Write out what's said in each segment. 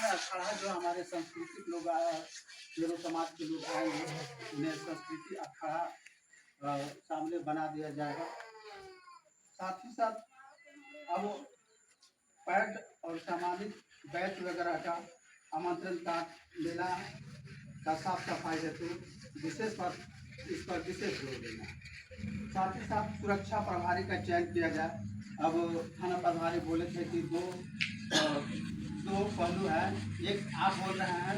में अखाड़ा जो हमारे सांस्कृतिक लोग जो समाज के लोग आएंगे उन्हें संस्कृति अखाड़ा सामने बना दिया जाएगा। साथ ही साथ अब पैड और सामाजिक बैच वगैरह का आमंत्रण कार्ड मेला का साफ सफाई हेतु विशेष पर इस पर विशेष जोर देना। साथ ही साथ सुरक्षा प्रभारी का चयन किया जाए। अब थाना प्रभारी बोले थे कि दो पहलू है, एक आप बोल रहे हैं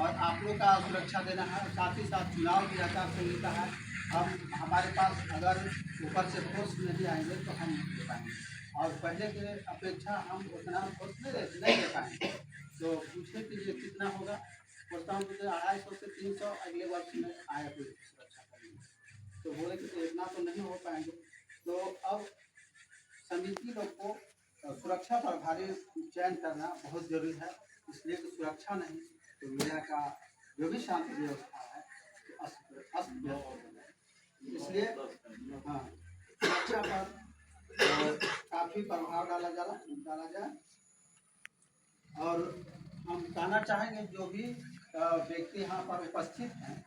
और आप लोग का सुरक्षा देना है, साथ ही साथ चुनाव की आचार संहिता है। अब हमारे पास अगर ऊपर से फोर्स नहीं आएंगे तो हम नहीं दे पाएंगे और पहले के अपेक्षा हम उतना फोर्स नहीं दे पाएंगे। तो पूछने के लिए कितना होगा, बोलता हूँ मुझे 250 से 300 अगले वर्ष में आया कोई सुरक्षा करेंगे। तो बोले कि इतना तो नहीं हो पाएंगे। तो अब समिति लोग को सुरक्षा प्रभारी चयन करना बहुत जरूरी है, इसलिए कि सुरक्षा नहीं तो मेला का जो भी शांति व्यवस्था है तो अस्त व्यस्त हो जाए। इसलिए हाँ, सुरक्षा पर काफ़ी प्रभाव डाला जाए। और हम कहना चाहेंगे जो भी व्यक्ति यहाँ पर उपस्थित हैं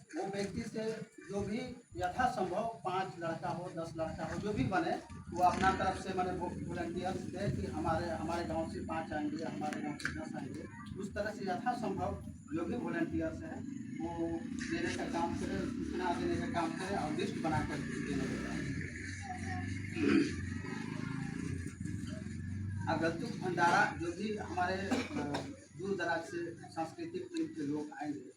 वो व्यक्ति से जो भी यथासंभव 5 लड़का हो 10 लड़का हो जो भी बने वो अपना तरफ से मैंने वॉलंटियर्स दे कि हमारे गांव से 5 आएंगे, हमारे गांव से 10 आएंगे। उस तरह से यथासंभव जो भी वॉलंटियर्स हैं वो देने का काम करें, सूचना देने का काम करें और लिस्ट बनाकर देने का काम करें। आगंतुक भंडारा जो भी हमारे दूर दराज से सांस्कृतिक टीम के लोग आएंगे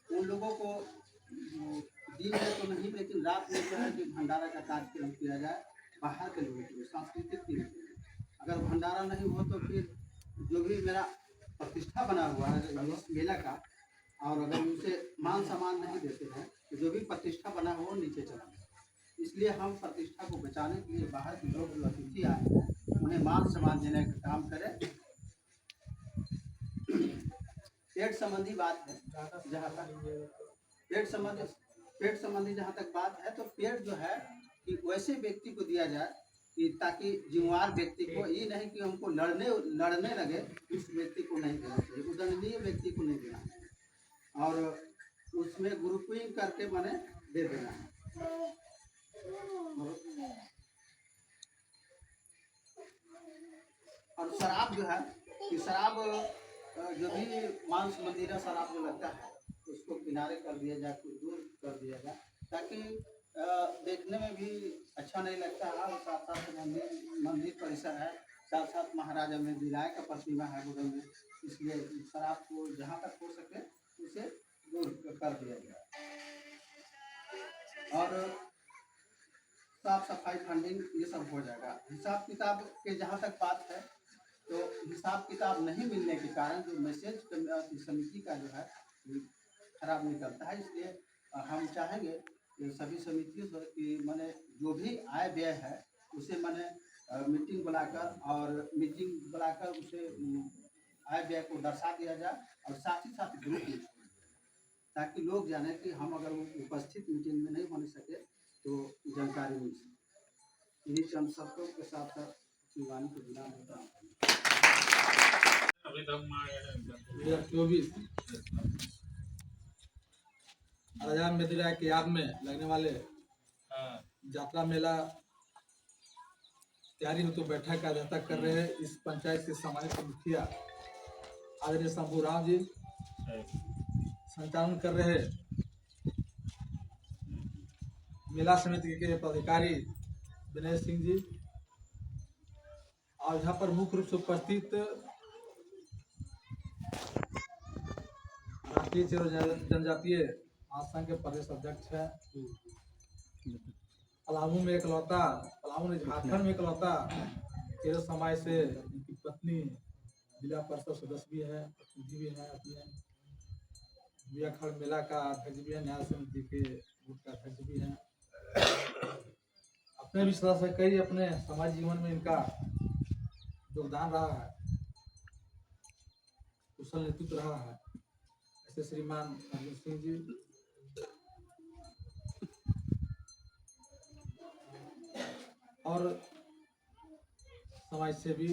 उन लोगों को दिन में तो नहीं लेकिन रात में जो है कि भंडारा का कार्यक्रम किया जाए बाहर के लोगों के लिए, सांस्कृतिक टीम के लिए। अगर भंडारा नहीं हो तो फिर जो भी मेरा प्रतिष्ठा बना हुआ है इस मेला का और अगर उसे मान सम्मान नहीं देते हैं तो जो भी प्रतिष्ठा बना हुआ नीचे चला जाए। इसलिए हम प्रतिष्ठा को बचाने के लिए बाहर के लोग जो अतिथि आए हैं उन्हें मान सम्मान देने का काम करें। पेट संबंधी बात है, जहाँ तक पेट संबंधी जहाँ तक बात है तो पेट जो है कि वैसे व्यक्ति को दिया जाए कि ताकि जिम्मेवार व्यक्ति को, ये नहीं कि हमको लड़ने लगे, उस व्यक्ति को नहीं देना चाहिए, उदंडनीय व्यक्ति को नहीं देना है और उसमें ग्रुपिंग करके मैंने दे देना है। और शराब जो है कि शराब जो भी मांस मदिरा शराब जो लगता है उसको किनारे कर दिया जाए, कुछ दूर कर दिया जाए ताकि देखने में भी अच्छा नहीं लगता है। और साथ साथ मंदिर परिसर है, साथ साथ महाराजा में विराय का प्रतिमा है बगल में, इसलिए शराब को जहाँ तक हो सके उसे दूर कर दिया जाए। और साफ सफाई फंडिंग ये सब हो जाएगा। हिसाब किताब के जहाँ तक बात है तो हिसाब किताब नहीं मिलने के कारण जो मैसेज समिति का जो है खराब निकलता है। इसलिए हम चाहेंगे कि सभी समितियों से कि मैंने जो भी आय व्यय है उसे मैंने मीटिंग बुलाकर उसे आय व्यय को दर्शा दिया जाए और साथ ही साथ ग्रुप में ताकि लोग जाने कि हम अगर उपस्थित मीटिंग में नहीं होने सके तो जानकारी मिल सके। इन्हीं चंद शब्दों के साथ शिवानी को विराम देता हूँ। 2024 राजा मेदिरा की याद में लगने वाले यात्रा मेला तैयारी हो तो बैठक का अध्यक्षता कर रहे हैं इस पंचायत के सम्मानित मुखिया आदरणीय शंभू राम जी, संचालन कर रहे मेला समिति के पदाधिकारी विनय सिंह जी और यहाँ पर मुख्य रूप से उपस्थित राष्ट्रीय जनजातीय महासंघ के प्रदेश अध्यक्ष है, पलामू में इकलौता, पलामू ने झारखंड में इकलौता तेरह समाज से उनकी पत्नी जिला परिषद सदस्य भी है, प्रतिनिधि भी है, अपने अखड़ मेला का अध्यक्ष भी है, न्याय समिति के ग्रुप का अध्यक्ष भी है। अपने भी सदस्य कई अपने समाज जीवन में इनका योगदान रहा है, कुशल नेतृत्व रहा है। ऐसे श्रीमान अर्जुन सिंह जी, और समाज सेवी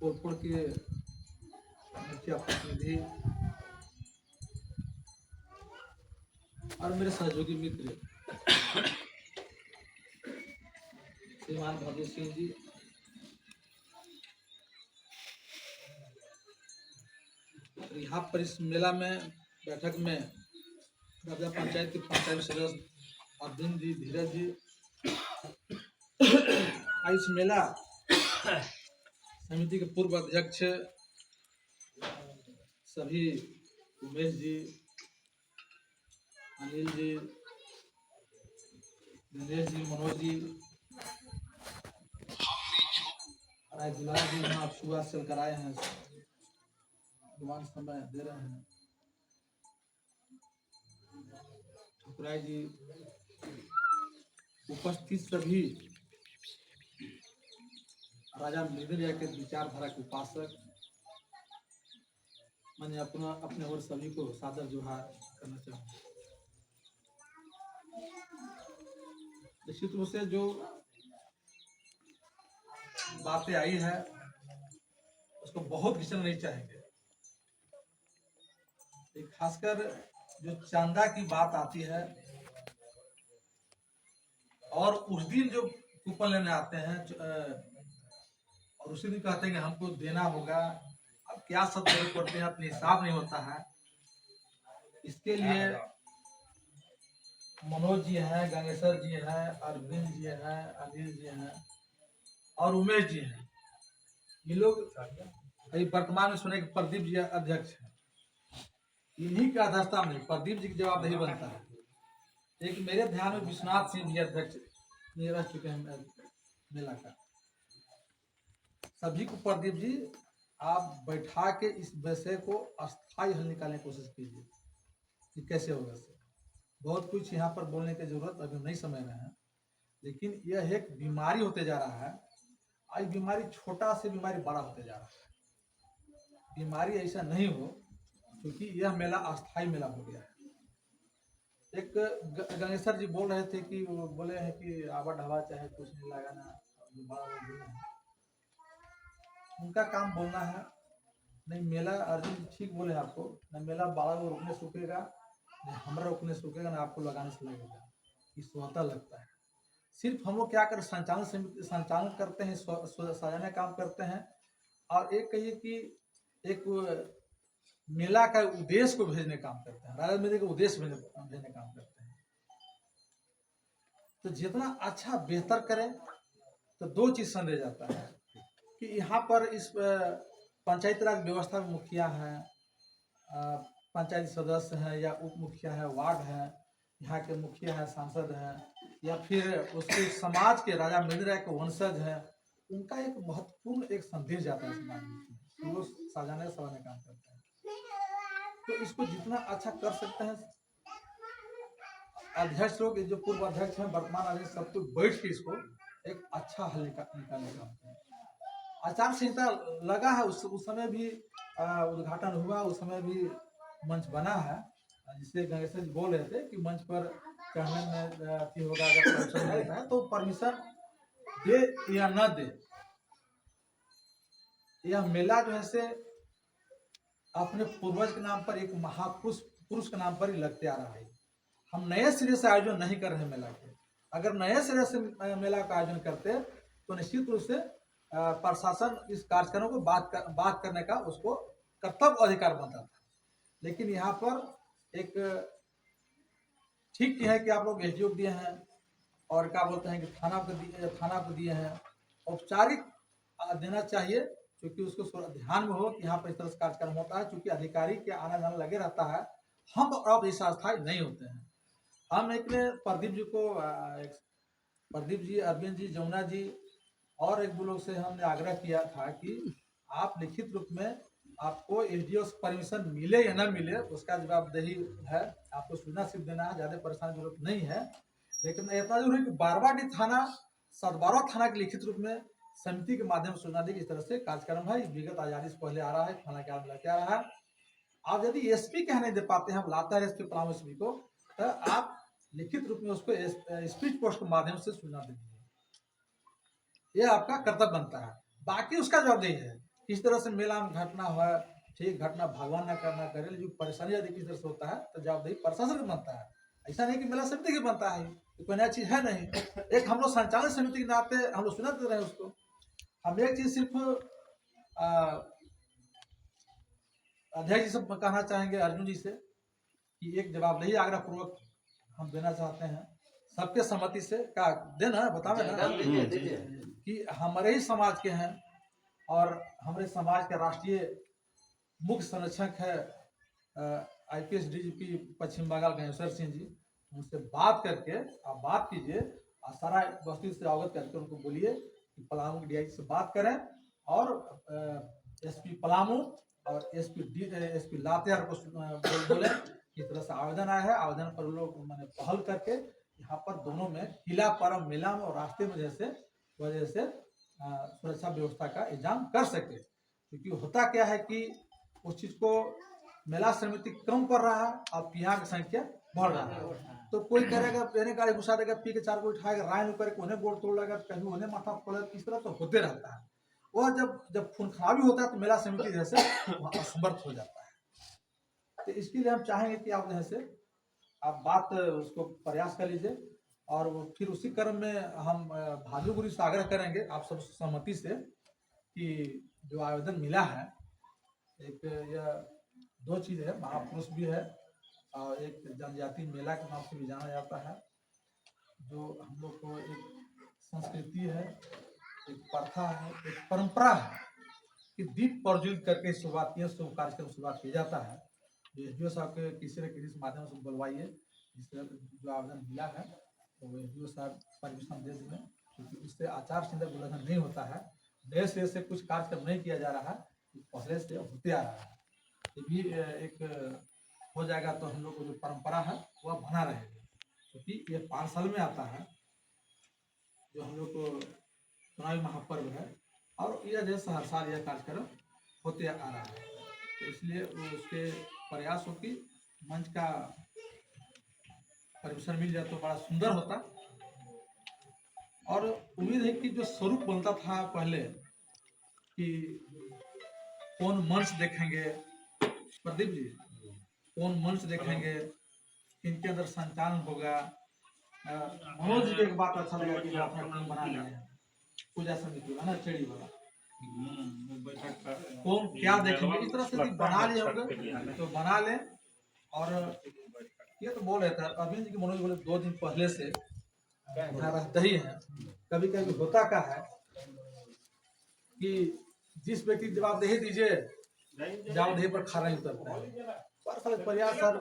कोलपुर के मुखिया प्रतिनिधि और मेरे सहयोगी मित्र श्रीमान भगत सिंह जी, यहाँ पर इस मेला में बैठक में राजा पंचायत के पंचायत सदस्य अरविंद जी, धीरज जी, इस मेला समिति के पूर्व अध्यक्ष सभी उमेश जी, अनिल जी, दिनेश जी, मनोज जी, दुलार जी यहाँ आप सुबह चल कर आए हैं, दुकान समय दे रहे हैं, ठुकराई जी, उपस्थित सभी राजा मृदुंजय के विचारधारा के उपासक, मैंने अपने और सभी को सादर जोहार करना चाहूँगा। निश्चित रूप से जो बातें आई है उसको बहुत घिसना नहीं चाहेंगे। खासकर जो चांदा की बात आती है और उस दिन जो कूपन लेने आते हैं और उसी दिन कहते हैं कि हमको देना होगा, अब क्या सब जरूरत पड़ते हैं अपने हिसाब नहीं होता है। इसके लिए मनोज जी हैं, गंगेश्वर जी हैं, अरविंद जी हैं, अनिल जी हैं और उमेश जी हैं। ये लोग अभी वर्तमान में सुने कि प्रदीप जी अध्यक्ष हैं। इन्हीं की अध्यक्षता में प्रदीप जी की जवाबदेही बनता है। एक मेरे ध्यान में विश्वनाथ सिंह जी अध्यक्ष रह चुके हैं मेला का। सभी को प्रदीप जी आप बैठा के इस विषय को अस्थायी हल निकालने की कोशिश कीजिए कि कैसे होगा। बहुत कुछ यहाँ पर बोलने की जरूरत अभी नहीं समझ रहे हैं, लेकिन यह एक बीमारी होते जा रहा है। आज बीमारी छोटा से बीमारी बड़ा होते जा रहा है। बीमारी ऐसा नहीं हो, क्योंकि यह मेला अस्थायी मेला हो गया है। एक गंगेश्वर जी बोल रहे थे कि वो बोले हैं कि आवा ढाबा चाहे कुछ नहीं लगाना, उनका काम बोलना है। नहीं मेला, अर्जुन जी ठीक बोले आपको, न मेला बाड़ा को रुकने सूखेगा, न हमारा रुकने सूखेगा, न आपको लगाने से लगेगा। ये स्वतः लगता है। सिर्फ हम लोग क्या कर संचालन करते हैं, साझाना काम करते हैं। और एक कहिए कि एक मेला का उद्देश्य को भेजने काम करते हैं, राजा मेले का उद्देश्य भेजने काम करते हैं। तो जितना अच्छा बेहतर करें तो दो चीज संदेश जाता है कि यहाँ पर इस पंचायती राज व्यवस्था में मुखिया है, पंचायती सदस्य हैं या उप मुखिया है, वार्ड है, यहाँ के मुखिया है, सांसद है, या फिर उसके समाज के राजा मृदुंजय के वंशज है, उनका एक महत्वपूर्ण एक संदेश जाता है समाज में। वो साझाने सवाने काम करते हैं। तो इसको जितना अच्छा कर सकते हैं अध्यक्ष लोग, जो पूर्व अध्यक्ष हैं, वर्तमान अध्यक्ष, सब कुछ बैठ के इसको एक अच्छा हल निकालने का आचार संहिता लगा है। उस समय भी उद्घाटन हुआ, उस समय भी मंच बना है, जिससे गंगेश्वर जी बोल रहे थे कि मंच पर चढ़ने में होगा, अगर परमिशन देता है तो परमिशन दे या न दे। यह मेला जो है से अपने पूर्वज के नाम पर, एक महापुरुष के नाम पर ही लगते आ रहा है। हम नए सिरे से आयोजन नहीं कर रहे मेला के। अगर नए सिरे से मेला का आयोजन करते तो निश्चित रूप से प्रशासन इस कार्यक्रम को बात करने का उसको कर्तव्य अधिकार बनता था। लेकिन यहाँ पर एक ठीक है कि आप लोग एसडीओ दिए हैं और क्या बोलते हैं कि थाना को दिए हैं, औपचारिक देना चाहिए, क्योंकि उसको ध्यान में हो कि यहाँ पर इस तरह से कार्यक्रम होता है। क्योंकि अधिकारी के आना जाना लगे रहता है, हम अब इस अस्थायी नहीं होते हैं। हम एक ने प्रदीप जी, अरविंद जी, जमुना जी और एक दो लोग से हमने आग्रह किया था कि आप लिखित रूप में आपको एसडीओ से परमिशन मिले या न मिले उसका जवाबदेही है, आपको सूचना सिर्फ देना है, ज्यादा परेशान जरूरत नहीं है। लेकिन इतना जरूर है कि बारवाडी थाना, सदबारा थाना के लिखित रूप में समिति के माध्यम से सूचना दी कि इस तरह से कार्यक्रम है, विगत आजादी से पहले आ रहा है, थाना के आगे लेके आ रहा है। आप यदि एसपी कहने दे पाते हैं, हम लाता है एसपी पलामू एसपी को, तो आप लिखित रूप में उसको स्पीच पोस्ट के माध्यम से सूचना दे दीजिए। यह आपका कर्तव्य बनता है। बाकी उसका जवाबदेही है किस तरह से मेला में घटना हुआ, ठीक घटना भगवान ना करना करे, जो परेशानी यदि किस तरह से होता है तो जवाबदेही प्रशासन का बनता है। ऐसा नहीं कि मेला समिति की बनता है, ये कोई नया चीज है नहीं। एक हम लोग संचालन समिति के नाते हम लोग सुना दे रहे हैं उसको। हम एक चीज सिर्फ अध्यक्ष जी से कहना चाहेंगे, अर्जुन जी से, कि एक जवाबदेही आग्रह पूर्वक हम देना चाहते हैं, सबके सहमति से का देना, बतावे ना कि हमारे ही समाज के हैं और हमारे समाज के राष्ट्रीय मुख्य संरक्षक है IPS DGP पश्चिम बंगाल गणेश्वर सिंह जी। उनसे बात करके आप बात कीजिए और सारा वस्तु से अवगत करके उनको बोलिए कि पलामू के DIG से बात करें और SP पलामू और SP लातेहार को बोले इस तरह से आवेदन आया है, आवेदन पर लोग मैंने पहल करके यहाँ पर दोनों में किला परम मेला में और रास्ते में वजह से सुरक्षा व्यवस्था का इंतजाम कर सके। क्योंकि होता क्या है कि उस चीज को मेला समिति कम कर रहा है और यहाँ की संख्या बढ़ रहा है। तो कोई करेगा पहने गाड़ी घुसा देगा, पी के 4 को उठाएगा, राय नहीं करके उन्हें गोड़ तोड़ लेगा, कहीं उन्हें माथा फोड़ेगा, इस तरह तो होते रहता है। वह जब खून खराबी होता है तो मेला समिति जैसे असमर्थ हो जाता है। तो इसके लिए हम चाहेंगे कि आप जैसे आप बात उसको प्रयास कर लीजिए और फिर उसी क्रम में हम भानुगुरु से आग्रह करेंगे आप सब सहमति से कि जो आवेदन मिला है, एक यह 2 चीज है, महापुरुष भी है और एक जनजाति मेला के नाम से भी जाना जाता है, जो हम लोग को एक संस्कृति है, एक प्रथा है, एक परंपरा है कि दीप प्रज्वलित करके शुरुआत की, शुभ कार्यक्रम शुरुआत किया जाता है। SDO साहब के किसी न किसी माध्यम से बुलवाइए, जिससे जो आवेदन मिला है तो SDO साहब परमिशन दे दें, क्योंकि इससे आचार संहिता उल्लंघन नहीं होता है। देश से कुछ कार्यक्रम नहीं किया जा रहा है, पहले से होते आ रहा है। ये भी एक हो जाएगा तो हम लोग को जो परंपरा है वह बना रहेगा, क्योंकि ये 5 साल में आता है जो हम लोग को चुनावी महापर्व है और यह जैसे हर साल यह कार्यक्रम होते आ रहा है। तो इसलिए उसके प्रयास हो कि मंच का परमिशन मिल जाए तो बड़ा सुंदर होता। और उम्मीद है कि जो स्वरूप बनता था पहले कि कौन मंच देखेंगे, प्रदीप जी कौन मंच देखेंगे, इनके अंदर संचालन होगा। मनोज जी को एक बात अच्छा लगा कि आपने टीम बना लिया है, पूजा समिति वाला ना, चेड़ी वाला, कौन क्या देखेंगे, इस तरह से बना लिए होंगे तो बना ले। और ये तो बोल रहे थे अरविंद जी की, मनोज बोले 2 दिन पहले से यहाँ रहते ही है। कभी कभी होता क्या है कि जिस व्यक्ति जवाबदेही दीजिए जवाबदेही पर खरा नहीं उतरता है। प्रयास सर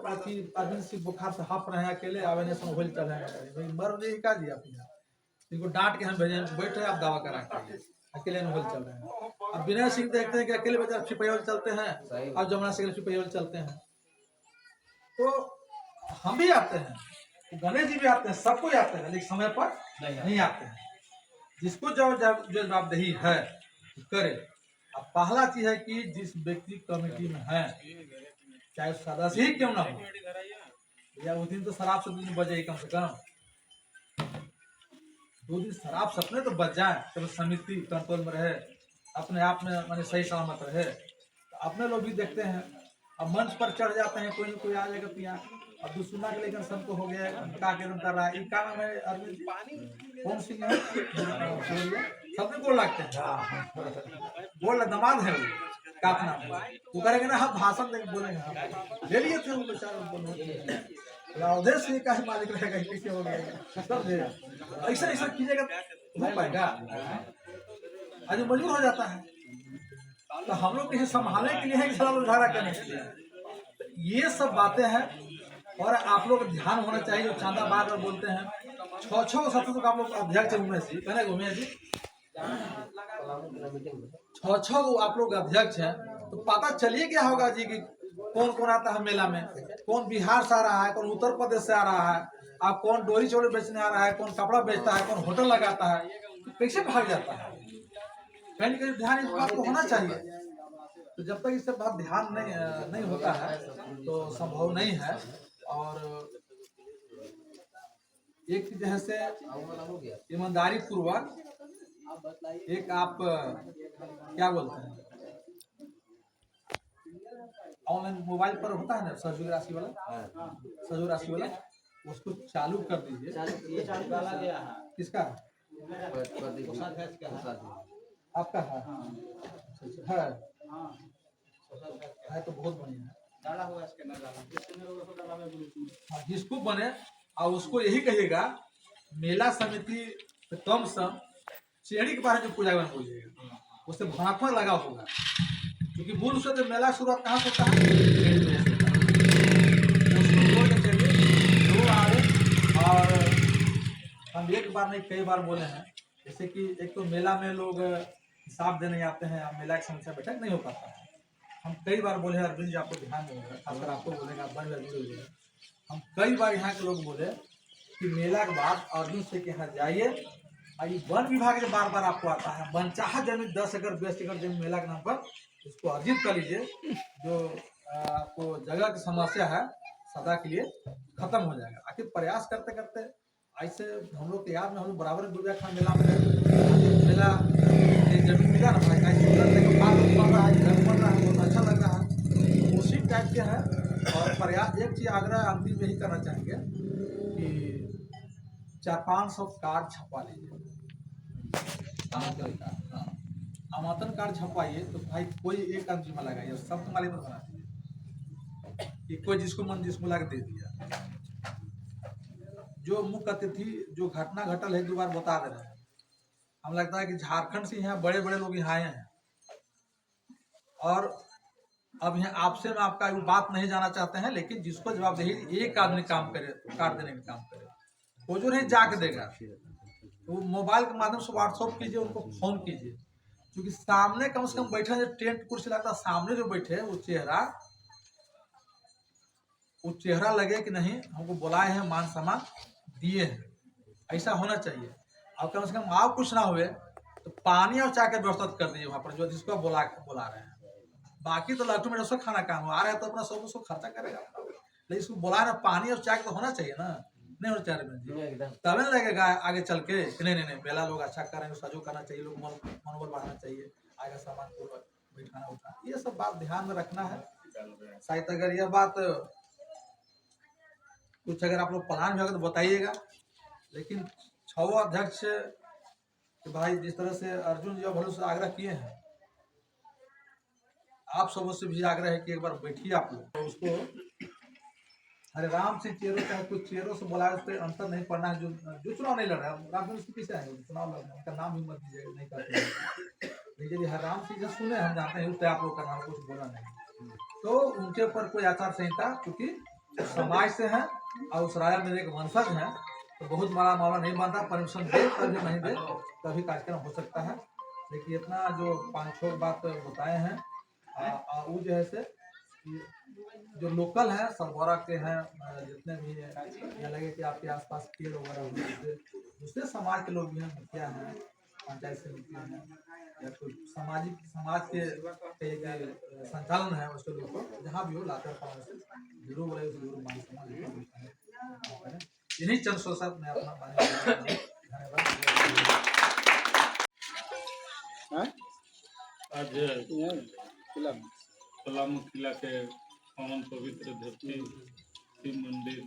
अरविंद सिंह बुखार से हाफ रहे हैं, अकेले अवेयरनेस में होल चल रहे हैं, मर नहीं का दिया इनको डांट के हम भेजे, बैठे आप दावा करा के अकेले में होल चल रहे हैं। अब विनय सिंह देखते हैं कि अकेले बच्चे छिपैया चलते हैं और जमुना सिंह छिपैया चलते हैं। तो हम भी आते हैं, गणेश जी भी आते हैं, सबको आते हैं, लेकिन समय पर नहीं आते हैं। जिसको जो जवाबदेही है करे। अब पहला चीज है कि जिस व्यक्ति कमेटी में है, चाहे सदस्य ही क्यों ना हो, या उस दिन तो शराब से 2 दिन बजे कम से कम 2 दिन शराब सपने तो बच जाए, तो समिति कंट्रोल में रहे, अपने आप में माने सही सलामत रहे। तो अपने लोग भी देखते हैं, अब मंच पर चढ़ जाते हैं, कोई आ जाएगा पिया, अब दुश्मना के लेकर सबको हो गया का कर रहा है, क्या नाम है अरविंद, कौन सिंह है, सबने गोल लगते हैं, गोल दमाद है वो, का नाम है वो, करेंगे ना हम भाषण देंगे, बोलेंगे हम ले लिए थे वो बेचारे, राउधे से का मालिक रहेगा, कैसे हो गया सब ऐसा ऐसा कीजिएगा हो पाएगा, आज मजबूर हो जाता है। तो हम लोग इसे संभालने के लिए है कि सलाह उधारा करने के लिए ये सब बातें हैं। और आप लोग ध्यान होना चाहिए, जो चांदा बार बार बोलते हैं 6 सदस्यों का आप लोग अध्यक्ष उमेश जी, कहने उमेश जी 6 को आप लोग अध्यक्ष हैं, तो पता चलिए क्या होगा जी कि कौन कौन आता है मेला में, कौन बिहार से आ रहा है, कौन उत्तर प्रदेश से आ रहा है, आप कौन डोरी चोरी बेचने आ रहा है, कौन कपड़ा बेचता है, कौन होटल लगाता है, तो कैसे भाग जाता है। कहीं कहीं ध्यान इस बात को होना चाहिए। तो जब तक इससे बात ध्यान नहीं होता है तो संभव नहीं है। और एक जैसे ईमानदारी पूर्वक एक आप क्या बोलते हैं ऑनलाइन मोबाइल पर होता है ना सहयोग राशि वाला, सहयोग राशि वाला, उसको चालू कर दीजिए। ये चालू डाला गया है। किसका? आपका है? है है तो बहुत बढ़िया है। डाला हुआ इसके ना डाला डाला हुआ ग्रुप। हाँ, जिसको बने और उसको यही कहिएगा मेला समिति कम सम चेहरी के बारे में पूजा में बोलिएगा, उससे भाखड़ लगा होगा, क्योंकि मूल से तो मेला शुरुआत कहाँ से होता है, उसको जोड़ के चलिए जो आ रहे। और हम एक बार नहीं कई बार बोले हैं, जैसे कि एक तो मेला में लोग हिसाब देने आते हैं, मेला की समस्या बैठक नहीं हो पाता है। हम कई बार बोले अर्जुन जी, आपको ध्यान देगा, खासकर आपको बोलेगा, बन बोलेगा। हम कई बार यहाँ के लोग बोले कि मेला के बाद अर्जुन से के यहाँ जाइए, और ये वन विभाग से बार बार आपको आता है, मनचाहा जमीन 10 एकड़ 20 एकड़ जमीन मेला के नाम पर उसको अर्जित कर लीजिए, जो आपको जगह की समस्या है सदा के लिए खत्म हो जाएगा। आखिर प्रयास करते करते ऐसे हम लोग के याद में हम लोग बराबर दुर्गा खान मेला में मेला जमीन मिला ना भाई, बन रहा है, घर बन रहा है, बहुत अच्छा लग रहा है, उसी टाइप के है। और प्रयास एक चीज आग्रह अंतिम यही करना चाहेंगे कि 400-500 कार्ड छपवा लीजिए, आमंत्रण कार्ड छपवाइए। तो भाई कोई एक आदमी में लगाइए, सब तुम्हारे पर बना दीजिए कि कोई जिसको मन जिसको लगा दे दिया। जो मुख्य अतिथि जो घटना घटल है 2 बार बता दे रहे हैं। हम लगता है कि झारखंड से यहाँ बड़े बड़े लोग यहाँ आए हैं, और अब यहाँ आपसे में आपका बात नहीं जाना चाहते हैं, लेकिन जिसको जवाबदेही एक आदमी काम करे, कार्ड देने का काम करे, वो जो नहीं जाके देगा, तो मोबाइल के माध्यम से व्हाट्सअप कीजिए, उनको फोन कीजिए, क्योंकि सामने कम से कम बैठे जो टेंट कुर्सी लगता है, सामने जो बैठे वो चेहरा लगे कि नहीं हमको बुलाए हैं, मान सम्मान दिए हैं, ऐसा होना चाहिए। और कम से कम आप कुछ ना हुए तो पानी और चाय का व्यवस्था कर दीजिए वहाँ पर, जो जिसको बुला रहे हैं। बाकी तो लट्टू में उसका खाना काम आ रहा है तो अपना सब उसको खर्चा करेगा, लेकिन इसको बुला रहे पानी और चाय तो होना चाहिए ना, नहीं होना चाहिए, तब नहीं लगेगा आगे चल के नहीं नहीं नहीं मेला लोग अच्छा कर रहे हैं, सहयोग करना चाहिए, लोग मनोबल बढ़ाना चाहिए, आगे सामान को बैठाना उठाना, ये सब बात ध्यान में रखना है। शायद अगर यह बात कुछ अगर आप लोग प्लान भी होगा तो बताइएगा। लेकिन 6 अध्यक्ष कि भाई जिस तरह से अर्जुन जी भलो से आग्रह किए हैं, आप सबों से भी आग्रह है कि एक बार बैठिए आप लोग, तो उसको हरे राम सिंह चेरो चाहे कुछ चेरो से बोला, उस पर अंतर नहीं पड़ना है। जो चुनाव नहीं लड़ रहा है, रामचंद्र सिंह पीछे आएंगे चुनाव लड़ रहे हैं, उनका नाम भी मत दीजिएगा, नहीं करते। लेकिन यदि हर राम सिंह जो सुने हम जानते हैं, उस पर आप लोग का नाम कुछ बोला नहीं, तो उनके ऊपर कोई आचार संहिता, क्योंकि समाज से है और उस राजा मेरे एक वंशज है, तो बहुत बड़ा मामला नहीं बनता, परमिशन दे कभी नहीं दे कभी कार्यक्रम हो सकता है। लेकिन इतना जो 5-6 बात बताए हैं, वो जो है से जो लोकल है सरबरा के हैं, जितने भी है, या लगे कि आपके आसपास के लोग दूसरे समाज के लोग भी हैं, मुखिया हैं, पंचायत समिति हैं, या कोई समाज के संचालन है, उसके लोग को जहाँ भी हो लाकर से जरूर बोले, जरूर मान सम्मान। इन्हीं चंद सोच मैं अपना आज पलामू किला के पावन पवित्र धरती शिव मंदिर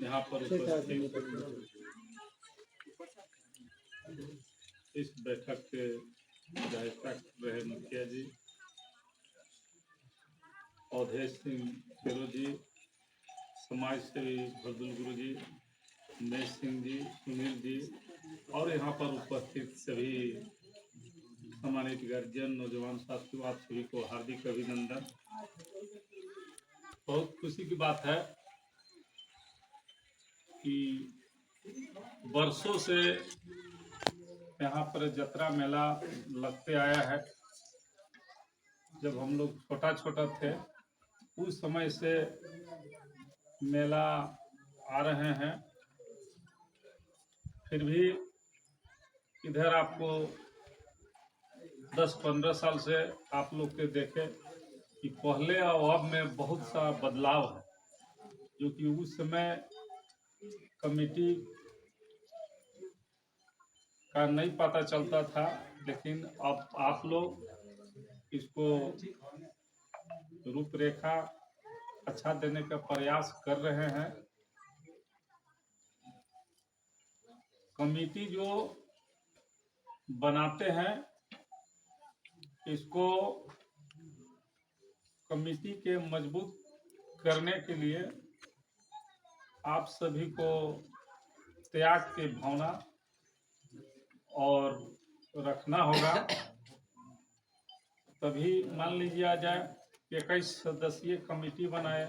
यहाँ पर उपस्थित इस बैठक के अध्यक्षता रहे मुखिया जी अवधेश सिंह चेरो जी, समाज सेवी भरदुल गुरु जी, उमेश सिंह जी, सुनील जी, और यहाँ पर उपस्थित सभी सम्मानित गार्जियन, नौजवान साथियों, आप सभी को हार्दिक अभिनंदन। बहुत खुशी की बात है कि वर्षों से यहाँ पर जतरा मेला लगते आया है। जब हम लोग छोटा थे उस समय से मेला आ रहे हैं, फिर भी इधर आपको 10-15 साल से आप लोग के देखे कि पहले और अब में बहुत सा बदलाव है, जो कि उस समय कमेटी का नहीं पता चलता था, लेकिन अब आप लोग इसको रूपरेखा अच्छा देने का प्रयास कर रहे हैं। कमेटी जो बनाते हैं इसको कमेटी के मजबूत करने के लिए आप सभी को त्याग की भावना और रखना होगा। तभी मान लीजिए आ जाए 21 सदस्यीय कमेटी बनाए,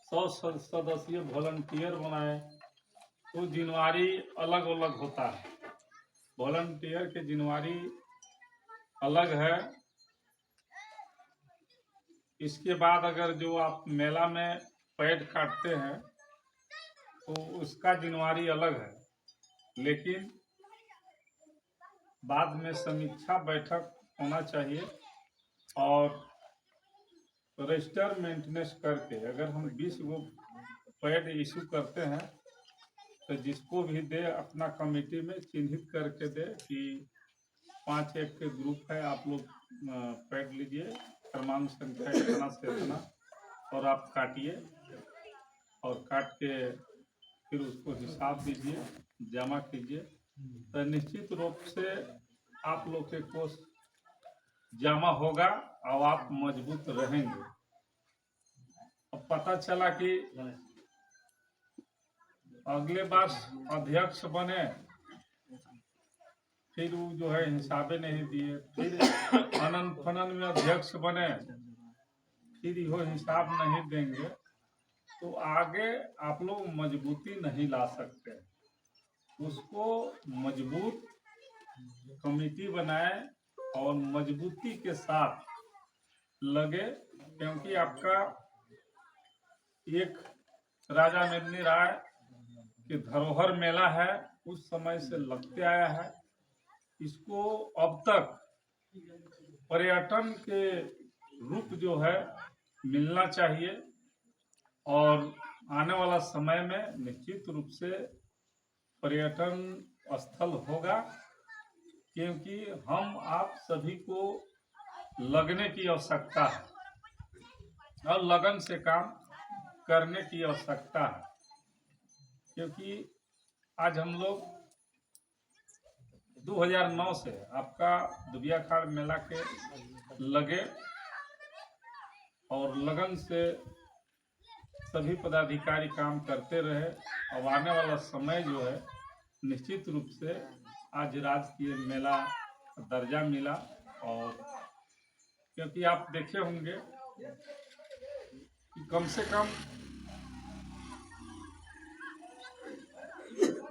100 सदस्यीय वॉलंटियर बनाए, तो जिम्मेवारी अलग अलग होता है। वॉलंटियर की जिम्मेवारी अलग है। इसके बाद अगर जो आप मेला में पैड काटते हैं तो उसका जिम्मेवारी अलग है, लेकिन बाद में समीक्षा बैठक होना चाहिए और रजिस्टर मेंटेनेंस करके अगर हम 20 गो पैड इशू करते हैं तो जिसको भी दे अपना कमेटी में चिन्हित करके दे कि 5-1 के ग्रुप है, आप लोग पैड लीजिए, क्रमांक संख्या इतना से इतना और आप काटिए और काट के फिर उसको हिसाब दीजिए, जमा कीजिए। तो निश्चित रूप से आप लोग के कोष जमा होगा और आप मजबूत रहेंगे। अब पता चला कि अगले बार अध्यक्ष बने, फिर वो जो है हिसाबे नहीं दिए, फिर अनंत फनन में अध्यक्ष बने, फिर यो हिसाब नहीं देंगे, तो आगे आप लोग मजबूती नहीं ला सकते। उसको मजबूत कमेटी बनाए और मजबूती के साथ लगे, क्योंकि आपका एक राजा निर्णय राय कि धरोहर मेला है, उस समय से लगते आया है। इसको अब तक पर्यटन के रूप जो है मिलना चाहिए और आने वाला समय में निश्चित रूप से पर्यटन स्थल होगा, क्योंकि हम आप सभी को लगने की आवश्यकता है और लगन से काम करने की आवश्यकता है। क्योंकि आज हम लोग 2009 से आपका दुबियाखाड़ मेला के लगे और लगन से सभी पदाधिकारी काम करते रहे। अब आने वाला समय जो है निश्चित रूप से आज राजकीय मेला दर्जा मिला। और क्योंकि आप देखे होंगे कि कम से कम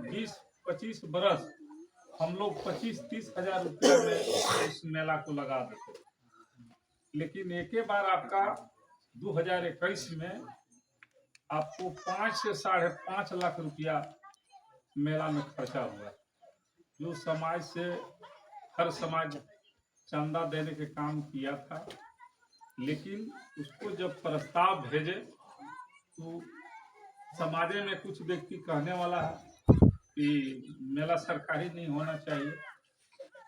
20-25 बरस हम लोग 25-30 हजार रुपये में इस मेला को लगा देते, लेकिन एक बार आपका 2021 में आपको 5 से 5.5 लाख रुपया मेला में खर्चा हुआ, जो समाज से हर समाज चंदा देने के काम किया था। लेकिन उसको जब प्रस्ताव भेजे तो समाज में कुछ व्यक्ति कहने वाला है कि मेला सरकारी नहीं होना चाहिए,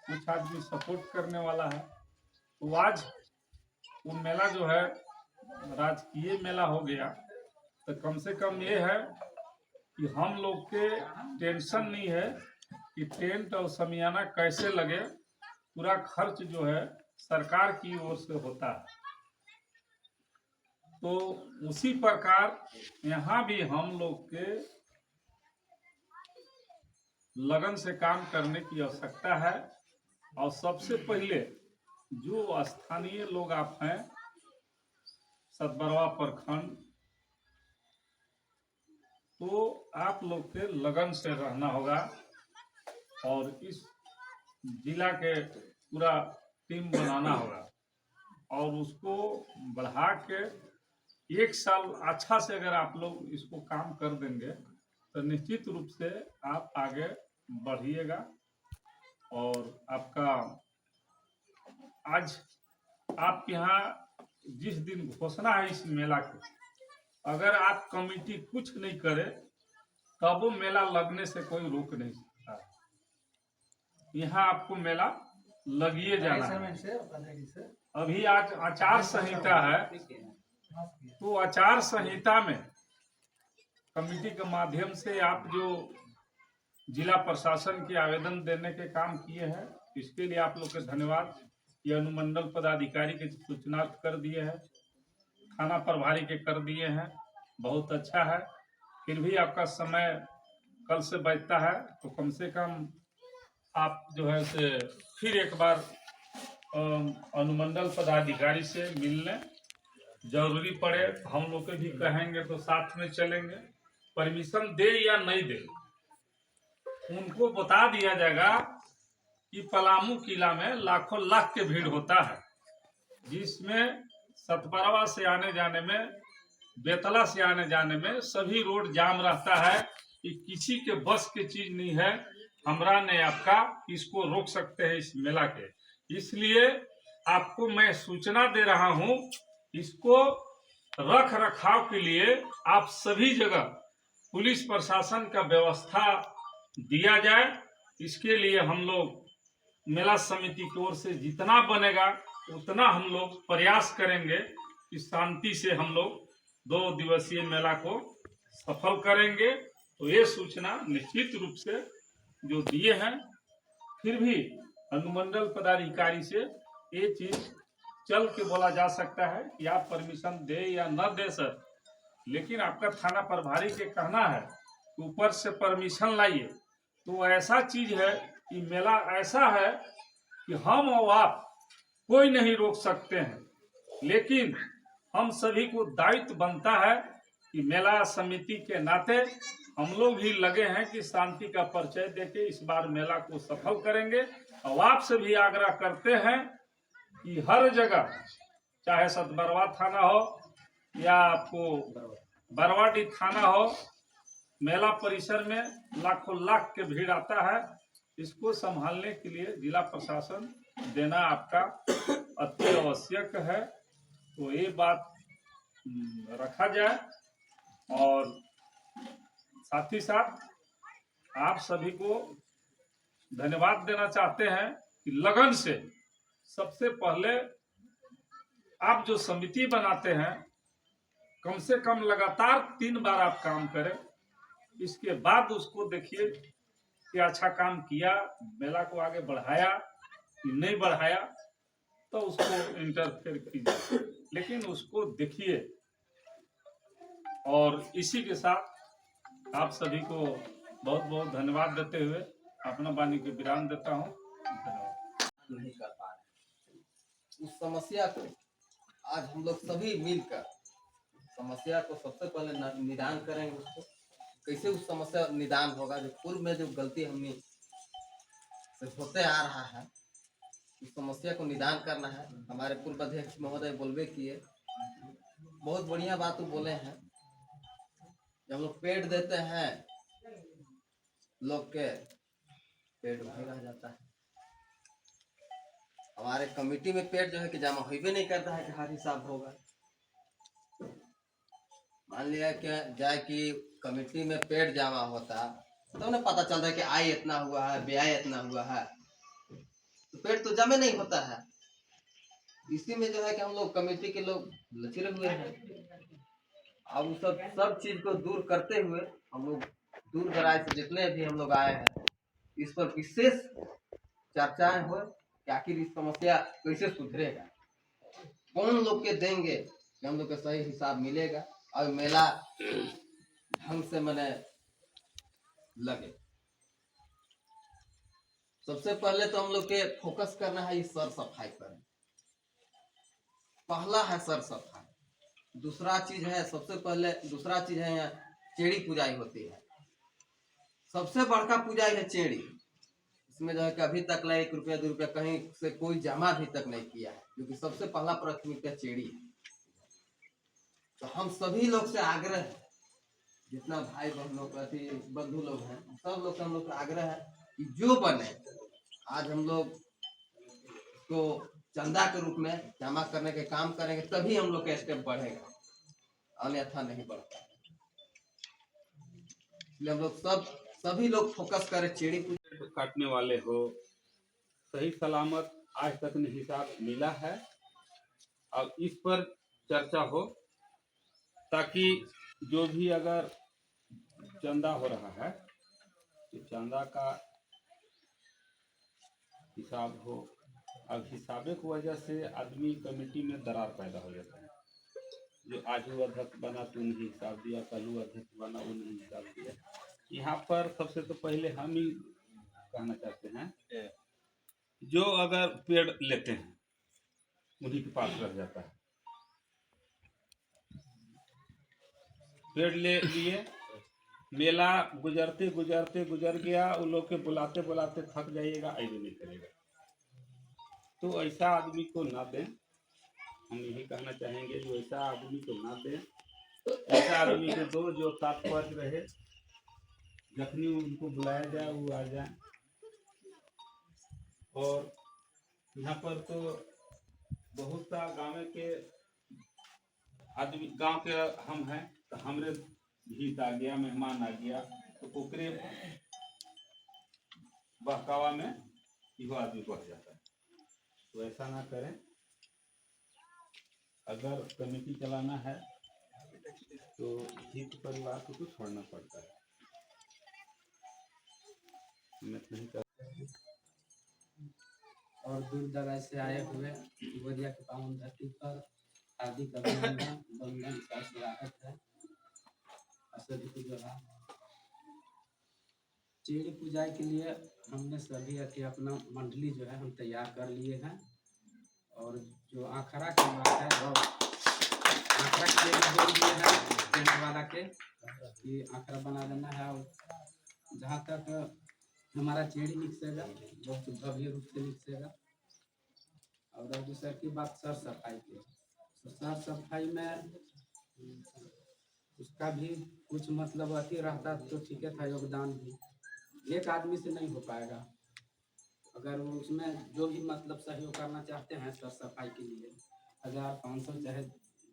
कुछ आदमी सपोर्ट करने वाला है। तो आज वो मेला जो है राजकीय मेला हो गया, तो कम से कम ये है कि हम लोग के टेंशन नहीं है कि टेंट और समियाना कैसे लगे, पूरा खर्च जो है सरकार की ओर से होता है। तो उसी प्रकार यहाँ भी हम लोग के लगन से काम करने की आवश्यकता है। और सबसे पहले जो स्थानीय लोग आप हैं, सतबरवा प्रखंड, तो आप लोग के लगन से रहना होगा और इस जिला के पूरा टीम बनाना होगा और उसको बढ़ा के 1 साल अच्छा से अगर आप लोग इसको काम कर देंगे तो निश्चित रूप से आप आगे बढ़िएगा। और आपका आज आपके यहाँ जिस दिन घोषणा है इस मेला की, अगर आप कमेटी कुछ नहीं करे तब वो मेला लगने से कोई रोक नहीं सकता। यहाँ आपको मेला लगिए जाना है। समय से 15 से अभी आज आचार संहिता है, तो आचार संहिता में कमेटी के माध्यम से आप जो जिला प्रशासन के आवेदन देने के काम किए हैं, इसके लिए आप लोग के धन्यवाद। ये अनुमंडल पदाधिकारी के सूचना कर दिए हैं, थाना प्रभारी के कर दिए हैं, बहुत अच्छा है। फिर भी आपका समय कल से बचता है, तो कम से कम आप जो है से फिर एक बार अनुमंडल पदाधिकारी से मिल लें। जरूरी पड़े तो हम लोग के भी कहेंगे तो साथ में चलेंगे। परमिशन दे या नहीं दे, उनको बता दिया जाएगा कि पलामू किला में लाखों लाख के भीड़ होता है, जिसमें सतबरवा से आने जाने में, बेतला से आने जाने में सभी रोड जाम रहता है कि किसी के बस की चीज नहीं है। हमरा ने आपका इसको रोक सकते हैं इस मेला के, इसलिए आपको मैं सूचना दे रहा हूं। इसको रख रखाव के लिए आप सभी जगह पुलिस प्रशासन का व्यवस्था दिया जाए। इसके लिए हम लोग मेला समिति की ओर से जितना बनेगा उतना हम लोग प्रयास करेंगे कि शांति से हम लोग 2 दिवसीय मेला को सफल करेंगे। तो ये सूचना निश्चित रूप से जो दिए हैं, फिर भी अनुमंडल पदाधिकारी से ये चीज चल के बोला जा सकता है कि आप परमिशन दे या न दे सर, लेकिन आपका थाना प्रभारी के कहना है कि ऊपर से परमिशन लाइए। तो ऐसा चीज है कि मेला ऐसा है कि हम और आप कोई नहीं रोक सकते हैं, लेकिन हम सभी को दायित्व बनता है कि मेला समिति के नाते हम लोग भी लगे हैं कि शांति का परिचय देके इस बार मेला को सफल करेंगे। और आपसे भी आग्रह करते हैं कि हर जगह, चाहे सतबरवा थाना हो या आपको बरवाडी थाना हो, मेला परिसर में लाखों लाख के भीड़ आता है। इसको संभालने के लिए जिला प्रशासन देना आपका अति आवश्यक है। तो ये बात रखा जाए, और साथ ही साथ आप सभी को धन्यवाद देना चाहते हैं कि लगन से सबसे पहले आप जो समिति बनाते हैं, कम से कम लगातार 3 बार आप काम करें। इसके बाद उसको देखिए कि अच्छा काम किया, मेला को आगे बढ़ाया कि नहीं बढ़ाया, तो उसको इंटरफेयर कीजिए, लेकिन उसको देखिए। और इसी के साथ आप सभी को बहुत बहुत धन्यवाद देते हुए अपना वाणी को विराम देता हूँ। धन्यवाद। नहीं कर पा रहे, उस समस्या को आज हम लोग सभी मिलकर समस्या को सबसे पहले निदान करेंगे। उसको कैसे उस समस्या निदान होगा, जो पूर्व में जो गलती हमने से होते आ रहा है, उस समस्या को निदान करना है। हमारे पूर्व अध्यक्ष महोदय बोलबे किए, बहुत बढ़िया बात वो बोले हैं। जब लोग पेड़ देते हैं, लोग के पेड़ वहीं रह जाता है। हमारे कमेटी में पेड़ जो है कि जमा होबे नहीं करता है कि हर हिसाब होगा। मान लिया क्या जाए कि कमेटी में पेड़ जमा होता तो उन्हें पता चलता है कि आय इतना हुआ है, व्यय इतना हुआ है, तो पेड़ तो जमे नहीं होता है। इसी में जो है कि हम लोग कमेटी के लोग लचीले हुए हैं। अब सब चीज को दूर करते हुए हम लोग दूर दराज से जितने भी हम लोग आए हैं, इस पर विशेष चर्चाएं हो कि आखिर इस समस्या कैसे सुधरेगा, कौन लोग के देंगे कि हम लोग का सही हिसाब मिलेगा और मेला ढंग से मने लगे। सबसे पहले तो हम लोग के फोकस करना है इस सर सफाई पर। पहला है सर सफाई। दूसरा चीज है, सबसे पहले दूसरा चीज है यहाँ चेड़ी पूजाई होती है। सबसे बड़का पूजाई है चेड़ी। इसमें जो है कि अभी तक 1 रुपया 2 रुपया कहीं से कोई जमा भी तक नहीं किया है, क्योंकि सबसे पहला प्राथमिकता चेड़ी है। तो हम सभी लोग से आग्रह है, जितना भाई बहनों प्रति बंधु लोग हैं, सब लोग से हम लोग का आग्रह है कि जो बने आज हम लोग को चंदा के रूप में जमा करने के काम करेंगे, तभी हम लोग का स्टेप बढ़ेगा, अन्यथा नहीं बढ़ता। इसलिए हम लोग सभी लोग फोकस करें चेड़ी काटने वाले हो, सही सलामत आज तक नहीं हिसाब मिला है। अब इस पर चर्चा हो ताकि जो भी अगर चंदा हो रहा है तो चंदा का हिसाब हो। अब हिसाबे की वजह से आदमी कमेटी में दरार पैदा हो जाता है। जो आज वो अध्यक्ष बना तो उन्हें हिसाब दिया, कल वो अध्यक्ष बना उन्हें हिसाब दिया। यहाँ पर सबसे तो पहले हम ही कहना चाहते हैं, जो अगर पेड़ लेते हैं उन्हीं के पास रह जाता है। पेड़ ले लिए, मेला गुजरते गुजरते गुजर गया, उन लोग के बुलाते बुलाते थक जाइएगा, ऐसे नहीं करेगा। तो ऐसा आदमी को ना दें, हम यही कहना चाहेंगे, जो ऐसा आदमी को ना दें। ऐसा आदमी को दो जो तात्पर्य रहे, जखनी उनको बुलाया जाए वो आ जाए। और यहाँ पर तो बहुत सा गाँव के आदमी, गांव के हम हैं तो हमरे भीत आ गया, मेहमान आ गया तो ओकरे बहकावा में यो आदमी बढ़ जाता है। तो ऐसा ना करें। अगर कमेटी चलाना है तो हित परिवार को तो छोड़ना पड़ता है। मैं नहीं कर और दूर दराज से आए हुए गोरिया के पावन धरती पर हार्दिक अभिनंदन, वंदन का स्वागत है। सभी को जो है चेड़ी पूजा के लिए हमने सभी अपना मंडली जो है हम तैयार कर लिए हैं। और जो आखड़ा की बात है वो आखड़ा के लिए बोल दिए हैं टेंट वाला के कि आखड़ा बना देना है। और जहाँ तक हमारा चेड़ी निकसेगा बहुत भव्य रूप से निकसेगा। और दूसरा की बात सर सफाई की, तो सर सफाई में उसका भी कुछ मतलब अति रहता तो ठीक है था, योगदान भी एक आदमी से नहीं हो पाएगा। अगर वो उसमें जो भी मतलब सहयोग करना चाहते हैं सर सफाई के लिए 1500 चाहे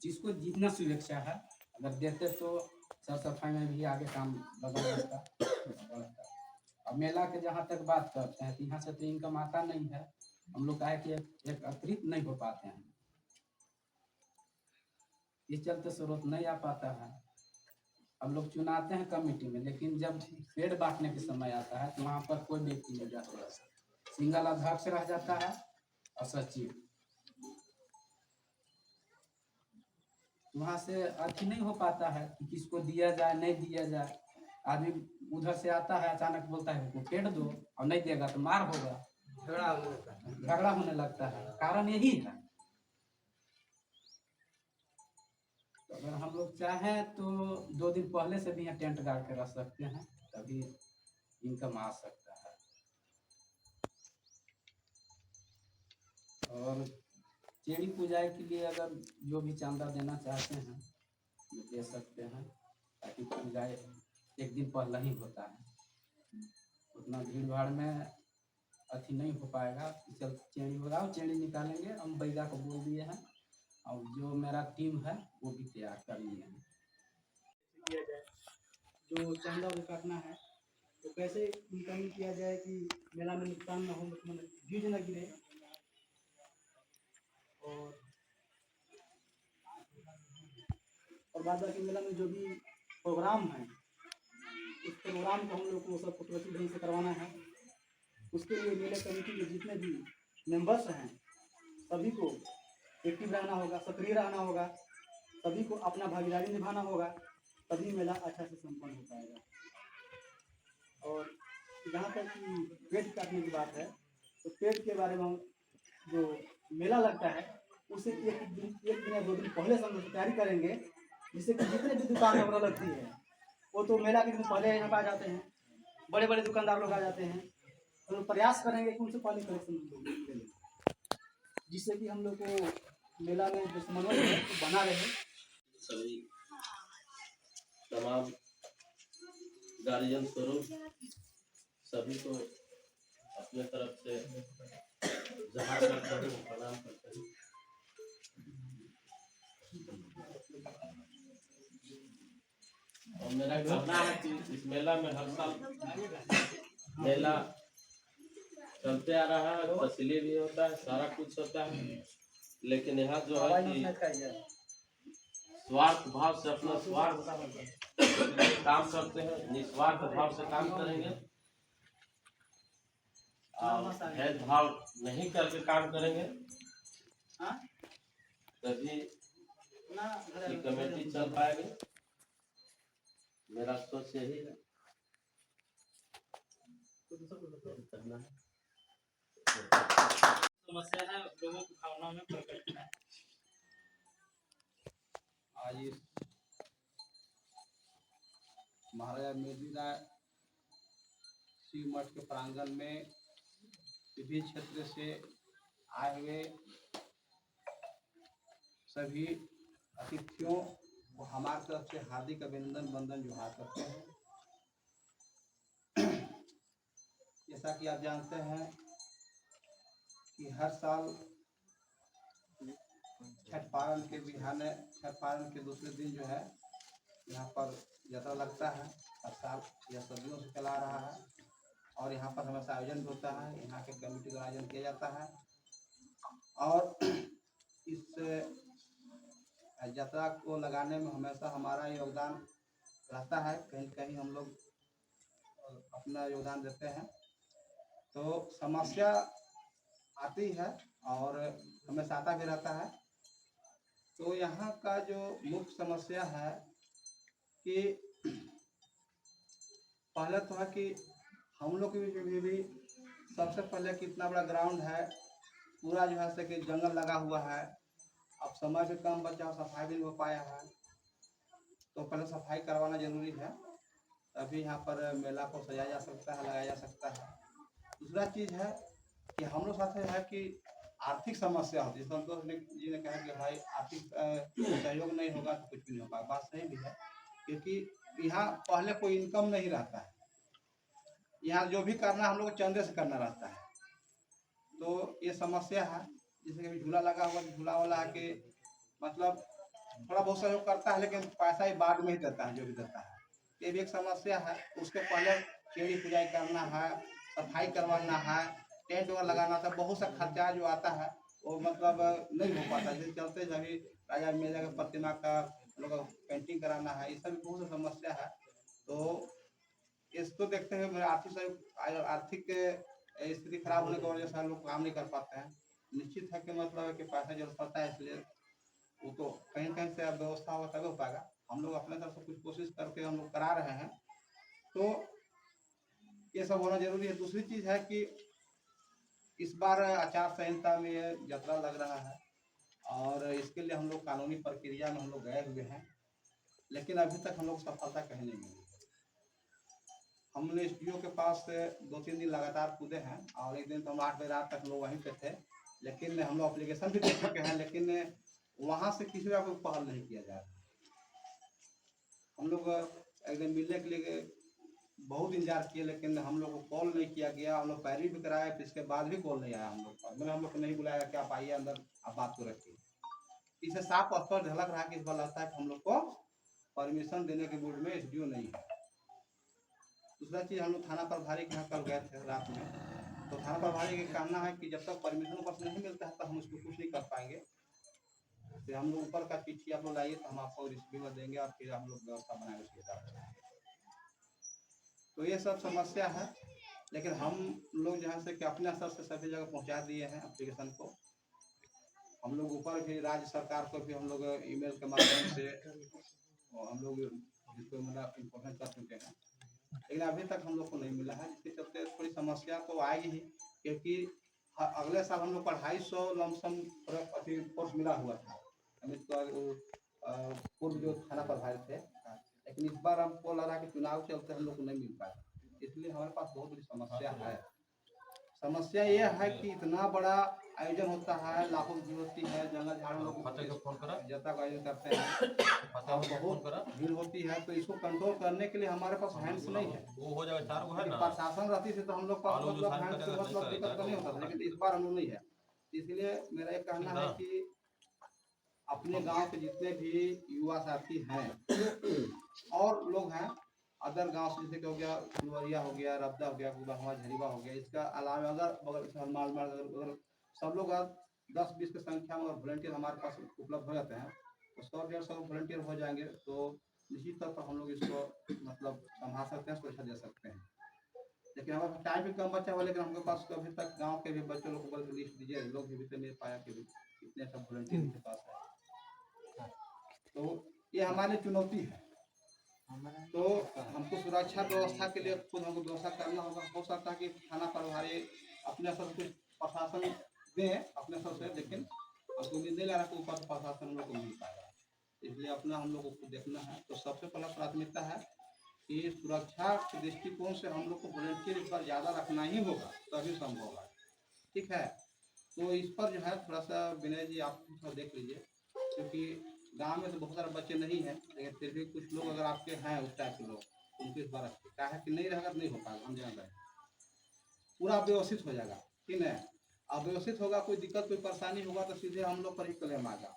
जिसको जितना सुरक्षा है अगर देते तो सर सफाई में भी आगे काम बढ़ता बढ़ता। अब मेला के जहाँ तक बात करते हैं तो यहाँ से तो इनकम आता नहीं है, हम लोग काहे कि एक अतिरिक्त नहीं हो पाते हैं, इस चलते स्रोत नहीं आ पाता है। हम लोग चुनाते हैं कमेटी में, लेकिन जब पेड़ बांटने के समय आता है तो वहाँ पर कोई व्यक्ति नहीं जाता है, सिंगल अध्यक्ष रह जाता है और सचिव। वहाँ से अति नहीं हो पाता है कि किसको दिया जाए नहीं दिया जाए। आदमी उधर से आता है अचानक बोलता है उसको पेड़ दो और नहीं देगा तो मार होगा, झगड़ा होने लगता है। कारण यही है। तो अगर हम लोग चाहें तो 2 दिन पहले से भी यहाँ टेंट गाड़ के रख सकते हैं, तभी इनकम आ सकता है। और चेड़ी पूजा के लिए अगर जो भी चांदा देना चाहते हैं वो दे सकते हैं, ताकि पूजा एक दिन पहले ही होता है, उतना भीड़ भाड़ में अति नहीं हो पाएगा। चल चेड़ी होगा, चेड़ी निकालेंगे, हम बैगा को बोल दिए हैं और जो मेरा टीम है वो भी तैयार कर लिए हैं। किया जाए जो चांदा वो काटना है तो कैसे इनकम किया जाए कि मेला में नुकसान ना हो, मतलब भीड़ न गिरे। और बाद बाकी मेला में जो भी प्रोग्राम है उस प्रोग्राम को हम लोग को सब कुदरती ढंग से करवाना है। उसके लिए मेला कमेटी के जितने भी मेंबर्स हैं सभी को एक्टिव रहना होगा, सक्रिय रहना होगा, सभी को अपना भागीदारी निभाना होगा, तभी मेला अच्छा से संपन्न हो पाएगा। और जहाँ तक पेड़ काटने की बात है तो पेड़ के बारे में हम जो मेला लगता है उसे एक दिन या 2 दिन पहले से हम तैयारी करेंगे, जिससे कि जितने भी दुकान वगैरह लगती है वो तो मेला के दिन पहले यहाँ पर आ जाते हैं, बड़े बड़े दुकानदार लोग आ जाते हैं। तो हम प्रयास करेंगे कि उनसे पहले कलेक्शन ले लें, जिससे कि हम लोग को मेला में जो समन्वय है तो बना रहे। सभी तमाम गार्जियन स्वरूप सभी को अपने तरफ से जहाँ करते हैं प्रणाम करते हैं। और मेरा कहना है कि इस मेला में हर साल मेला चलते आ रहा है, तस्लीम भी होता है, सारा कुछ होता है, लेकिन यहाँ जो है कि स्वार्थ भाव से अपना स्वार्थ काम करते हैं, निस्वार्थ भाव से काम करेंगे और भेदभाव नहीं करके काम करेंगे, तभी ये कमेटी चल पाएगी। मेरा सोच यही है। करना है। समस्या है लोगों की भावनाओं में प्रकट है। आज इस महाराजा मेदिनीराय शिव मठ के प्रांगण में विभिन्न क्षेत्र से आए हुए सभी अतिथियों को हमारी तरफ से हार्दिक अभिनंदन वंदन जोहार करते हैं। जैसा कि आप जानते हैं कि हर साल छठ पारण के बिहाने, छठ पारण के दूसरे दिन जो है यहाँ पर यात्रा लगता है। हर साल यह सदियों से चला रहा है और यहाँ पर हमेशा आयोजन होता है, यहाँ के कमेटी द्वारा आयोजन किया जाता है। और इस यात्रा को लगाने में हमेशा हमारा योगदान रहता है, कहीं कहीं हम लोग अपना योगदान देते हैं। तो समस्या आती है और हमेशा आता भी रहता है। तो यहाँ का जो मुख्य समस्या है कि पहले तो है कि हम लोग के बीच भी सबसे पहले कितना बड़ा ग्राउंड है, पूरा जो है से कि जंगल लगा हुआ है। अब समय से कम बचा, सफाई भी नहीं हो पाया है, तो पहले सफाई करवाना जरूरी है, तभी यहाँ पर मेला को सजाया जा सकता है, लगाया जा सकता है। दूसरा चीज़ है कि हम लोग साथ है कि आर्थिक समस्या होती है। संतोष जी ने कहा कि भाई आर्थिक सहयोग नहीं होगा तो कुछ भी नहीं होगा। बात सही भी है, क्योंकि यहाँ पहले कोई इनकम नहीं रहता है। यहाँ जो भी करना हम लोग को चंदे से करना रहता है, तो ये समस्या है। जैसे कि झूला लगा हुआ, झूला वाला है कि मतलब थोड़ा बहुत सहयोग करता है, लेकिन पैसा ही बाद में ही देता है जो भी देता है। ये भी एक समस्या है। उसके पहले सीढ़ी पुजाई करना है, सफाई करवाना है, टेंट वगैरह लगाना था, बहुत सा खर्चा जो आता है वो मतलब नहीं हो पाता। जिसके चलते जब राजा मेला का प्रतिमा का लोग पेंटिंग कराना है, ये सब बहुत सा समस्या है। तो इसको देखते हुए मेरा आर्थिक स्थिति खराब होने की वजह से हम लोग काम नहीं कर पाते हैं। निश्चित है कि मतलब है कि पैसा जरूरत पड़ता है, इसलिए वो तो कहीं कहीं से व्यवस्था होगा तभी हो पाएगा। हम लोग अपने तरफ से कुछ कोशिश करके हम लोग करा रहे हैं, तो ये सब होना जरूरी है। दूसरी चीज़ है कि इस बार आचार संहिता में यात्रा लग रहा है और इसके लिए हम लोग कानूनी प्रक्रिया में हम लोग गए हुए हैं, लेकिन अभी तक हम लोग सफलता कहीं नहीं मिली। हमने एसडीओ के पास 2-3 दिन लगातार कूदे हैं और एक दिन तो हम 8 बजे रात तक लोग वहीं पे थे, लेकिन हम लोग एप्लीकेशन भी दे चुके हैं, लेकिन वहाँ से किसी का कोई पहल नहीं किया जा रहा। हम लोग एक दिन मिलने के लिए बहुत इंतजार किए, लेकिन हम लोग को कॉल नहीं किया गया। हम लोग पैरवी भी कराए, फिर इसके बाद भी कॉल नहीं आया हम लोग पर। मैंने हम लोग को नहीं बुलाया कि आप आइए अंदर, आप बात को रखिए। इसे साफ स्पष्ट झलक रहा कि इस बार लगता है कि हम लोग को परमिशन देने के मूड में एसडीओ नहीं है। दूसरा चीज़, हम लोग थाना प्रभारी के यहाँ कल गए थे रात में, तो थाना प्रभारी का कहना है कि जब तक परमिशन ऊपर से नहीं मिलता है तो हम उसको कुछ नहीं कर पाएंगे। फिर हम लोग ऊपर का चिट्ठी आप लोग लाइए तो हम आपको रिसीवर देंगे और फिर हम लोग व्यवस्था बनाएंगे उसके हिसाब से। तो ये सब समस्या है, लेकिन हम लोग जहाँ से कि अपने स्तर से सभी जगह पहुँचा दिए हैं एप्लीकेशन को। हम लोग ऊपर भी राज्य सरकार को भी हम लोग ईमेल के माध्यम से हम लोग इसको मतलब इन्फॉर्मेशन कर चुके हैं, लेकिन अभी तक हम लोग को नहीं मिला है। इसके चलते थोड़ी समस्या तो आएगी ही, क्योंकि अगले साल हम लोग को 250 लमसम कोर्स मिला हुआ था पूर्व जो थाना प्रभारी थे, लेकिन इस बार हमको लग रहा है कि चुनाव चलते हम लोग को नहीं मिल पाया, इसलिए हमारे पास बहुत बड़ी समस्या है। समस्या ये है कि इतना बड़ा आयोजन होता है, लाखों की होती है, जंगल झाड़ों लोग जनता का आयोजन करते हैं और बहुत भीड़ होती है, तो इसको कंट्रोल करने के लिए हमारे पास हैंड्स नहीं है। वो हो जाएगा 4 गो है ना, प्रशासन रहती थी तो हम लोग पास मतलब हैंड्स से मतलब दिक्कत नहीं होता था, लेकिन इस बार हम लोग नहीं है। इसलिए मेरा ये कहना है कि अपने गांव के जितने भी युवा साथी हैं और लोग हैं, अदर गांव से जैसे कि हो गया फुलवरिया हो गया, रब्दा हो गया, गुड़हवा, झरीवा हो गया, इसका अलावा अगर बगल से हनुमान मार्ग अगर सब लोग 10-20 की संख्या में अगर वॉलंटियर हमारे पास उपलब्ध हो जाते हैं तो 100-150 वॉलंटियर हो जाएंगे तो निश्चित तौर पर हम लोग इसको मतलब संभाल सकते हैं, सुरक्षा दे सकते हैं। लेकिन हमारे टाइम भी कम बचा हुआ, लेकिन हमके पास अभी तक गांव के भी बच्चों लोग को लिस्ट दीजिए, लोग भी तो नहीं पाया कि कितने सब वॉलंटियर के पास है। तो ये हमारी चुनौती है। तो हमको सुरक्षा व्यवस्था के लिए खुद हमको व्यवस्था करना होगा। हो सकता है कि थाना प्रभारी अपने स्तर से प्रशासन दें अपने स्तर से, लेकिन हमको उम्मीद नहीं लगा कि ऊपर से प्रशासन हम लोग को मिल पाएगा, इसलिए अपना हम लोग को देखना है। तो सबसे पहला प्राथमिकता है कि सुरक्षा के दृष्टिकोण से हम लोग को वॉलंटियर पर ज़्यादा रखना ही होगा, तभी संभव है। ठीक है, तो इस पर जो है थोड़ा सा विनय जी आप थोड़ा देख लीजिए, क्योंकि गांव में तो बहुत सारे बच्चे नहीं हैं, लेकिन फिर भी कुछ लोग अगर आपके हैं उस टाइप के लोग, उनको इस बार क्या है कि नहीं रहेगा तो नहीं हो पाएगा। हम जान रहे हैं पूरा व्यवस्थित हो जाएगा, ठीक है। अव्यवस्थित होगा, कोई दिक्कत कोई परेशानी होगा तो सीधे हम लोग पर ही क्लेम आएगा,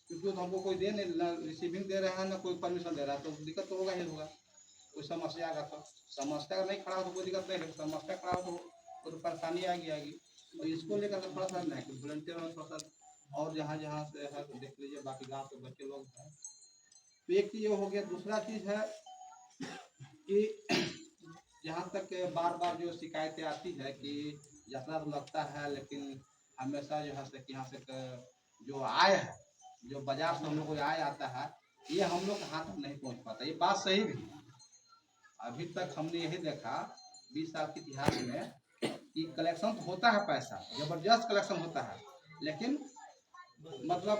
क्योंकि तो हमको कोई दे नहीं, ना रिसीविंग दे रहा है ना कोई परमिशन दे रहा है, तो दिक्कत तो होगा ही होगा। कोई समस्या आएगा तो समस्या का नहीं खड़ा हो तो कोई दिक्कत नहीं, लेकिन समस्या खड़ा हो तो परेशानी आएगी। तो इसको लेकर थोड़ा सा नहीं कि वॉलंटियर में थोड़ा सा और जहाँ जहाँ से है तो देख लीजिए, बाकी गांव के बच्चे लोग हैं। तो एक चीज़ ये हो गया। दूसरा चीज़ है कि जहाँ तक बार बार जो शिकायतें आती है कि यात्रा तो लगता है, लेकिन हमेशा जो है से यहाँ से जो आय है, जो बाजार से हम लोग को आय आता है, ये हम लोग के हाथ तक नहीं पहुँच पाता। ये बात सही भी है। अभी तक हमने यही देखा 20 साल के इतिहास में कि कलेक्शन तो होता है, पैसा जबरदस्त कलेक्शन होता है, लेकिन मतलब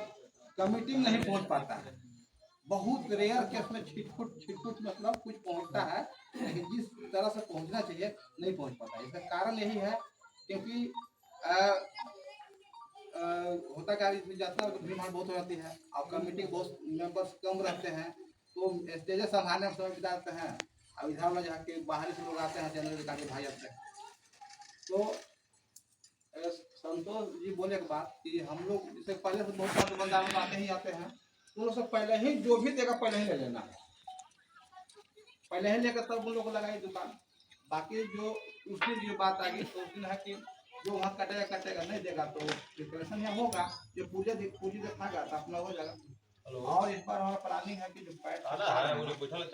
कमिटी में नहीं पहुंच पाता है। बहुत रेयर केस में छिटपुट मतलब कुछ पहुंचता है, लेकिन जिस तरह से पहुंचना चाहिए नहीं पहुंच पाता। इसका कारण यही है क्योंकि होता क्या है, इसमें यात्रा भीड़ भाड़ बहुत हो जाती है और कमेटी के बहुत मेंबर्स कम रहते हैं, तो स्टेजेस संभालने में समय बिताते हैं। अब इधर वाला जहाँ के बाहर से लोग आते हैं, जनरल का भाई आते हैं। तो संतोष जी बोले के बाद कि हम लोग इससे पहले से बहुत सारे दुकानदार लोग आते ही आते हैं, उन लोग से पहले ही जो भी देगा पहले ही ले लेना है, पहले ही लेकर तब उन लोग को लगाई दुकान। बाकी जो उस दिन जो बात आ गई तो उस दिन है कि जो वहाँ कटेगा नहीं देगा तो प्रिपरेशन यहाँ होगा, जो पूजी दिखाएगा तो अपना हो जाएगा। और इस बार हमारा प्लानिंग है कि जो पैट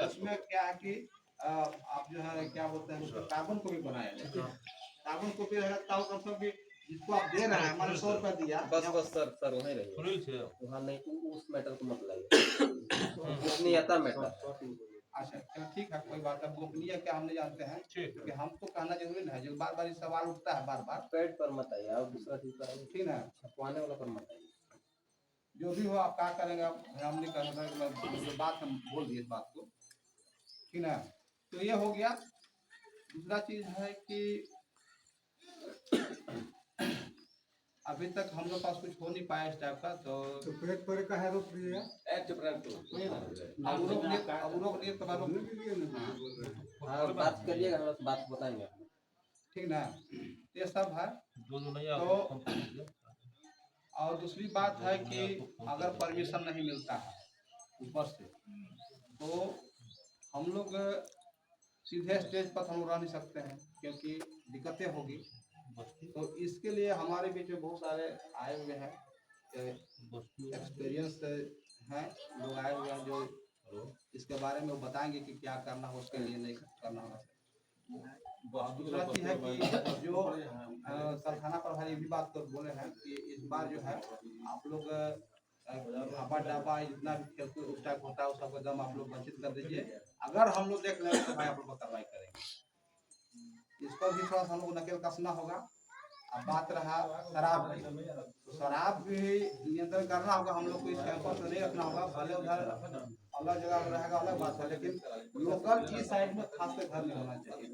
उसमें क्या है कि आप जो है क्या बोलते हैं उसको कार्बन कॉपी बनाया जाए। कार्बन कॉपी रहेगा ताऊ कम से कम जिसको आप दे रहे हैं, हमारे 100 रुपया दिया बस सर वहीं रहिए, वहाँ नहीं उस मैटर को मत लाइए, गोपनीयता मैटर। अच्छा चलो ठीक है, कोई बात है। गोपनीय क्या हम नहीं जानते हैं, क्योंकि हम तो कहना जरूरी नहीं है, जो बार बार सवाल उठता है बार बार। पेड पर मत आइए और दूसरा चीज पर आइए, ठीक है, छपवाने वाला पर मत आइए। जो भी हो आप क्या करेंगे, हम नहीं करेंगे, जो बात हम बोल दिए इस बात को, ठीक है। तो ये हो गया। दूसरा चीज है कि अभी तक हम लोग पास कुछ हो नहीं पाया इस टाइप का, तो पेट पर का है रोक दिया हाँ बात करिएगा, बस बात बताएंगे आपको। ठीक ना, ये सब है। तो और दूसरी बात है कि अगर परमिशन नहीं मिलता है ऊपर से तो हम लोग सीधे स्टेज पर हम लोग रह नहीं सकते हैं, क्योंकि दिक्कतें होगी। तो इसके लिए हमारे बीच में बहुत सारे आए हुए हैं, एक्सपीरियंस हैं लोग आए हुए हैं, जो इसके बारे में वो बताएंगे कि क्या करना हो, उसके लिए नहीं करना होगा। दूसरा चीज है कि जो कारखाना प्रभारी भी बात कर बोले हैं कि इस बार जो है आप लोग हवा डाबा जितना भी खेलकूद उस टाइप होता है उस सबको दम आप लोग वंचित कर दीजिए। अगर हम लोग देख लेंगे तो भाई आप लोग पर कार्रवाई करेंगे। इस पर भी थोड़ा सा हम लोग नकेल कसना होगा। अब बात रहा शराब की, तो शराब भी नियंत्रण करना होगा। हम लोग को इस कैंपस में नहीं रखना होगा, भले उधर अलग जगह में रहेगा अलग बात है, लेकिन लोकल की साइड में खास कर घर नहीं होना चाहिए।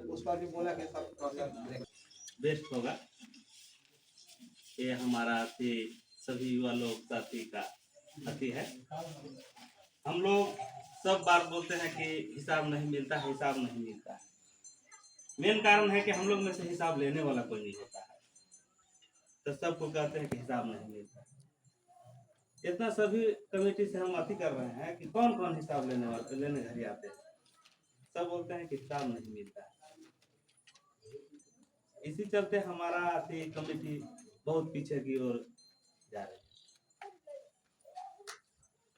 उस पर भी बोला कि सब प्रोसेस बेस्ट होगा। ये हमारा सभी युवा लोग साथी का अति है। हम लोग सब बार बोलते हैं कि हिसाब नहीं मिलता है, हिसाब नहीं मिलता है। मेन कारण है कि हम लोग में से हिसाब लेने वाला कोई नहीं होता है, तो सबको कहते हैं कि हिसाब नहीं मिलता है। इतना सभी कमेटी से हम अति कर रहे हैं कि कौन कौन हिसाब लेने घर आते हैं, सब बोलते हैं कि हिसाब नहीं मिलता है। इसी चलते हमारा अति कमेटी बहुत पीछे की ओर जा रही है।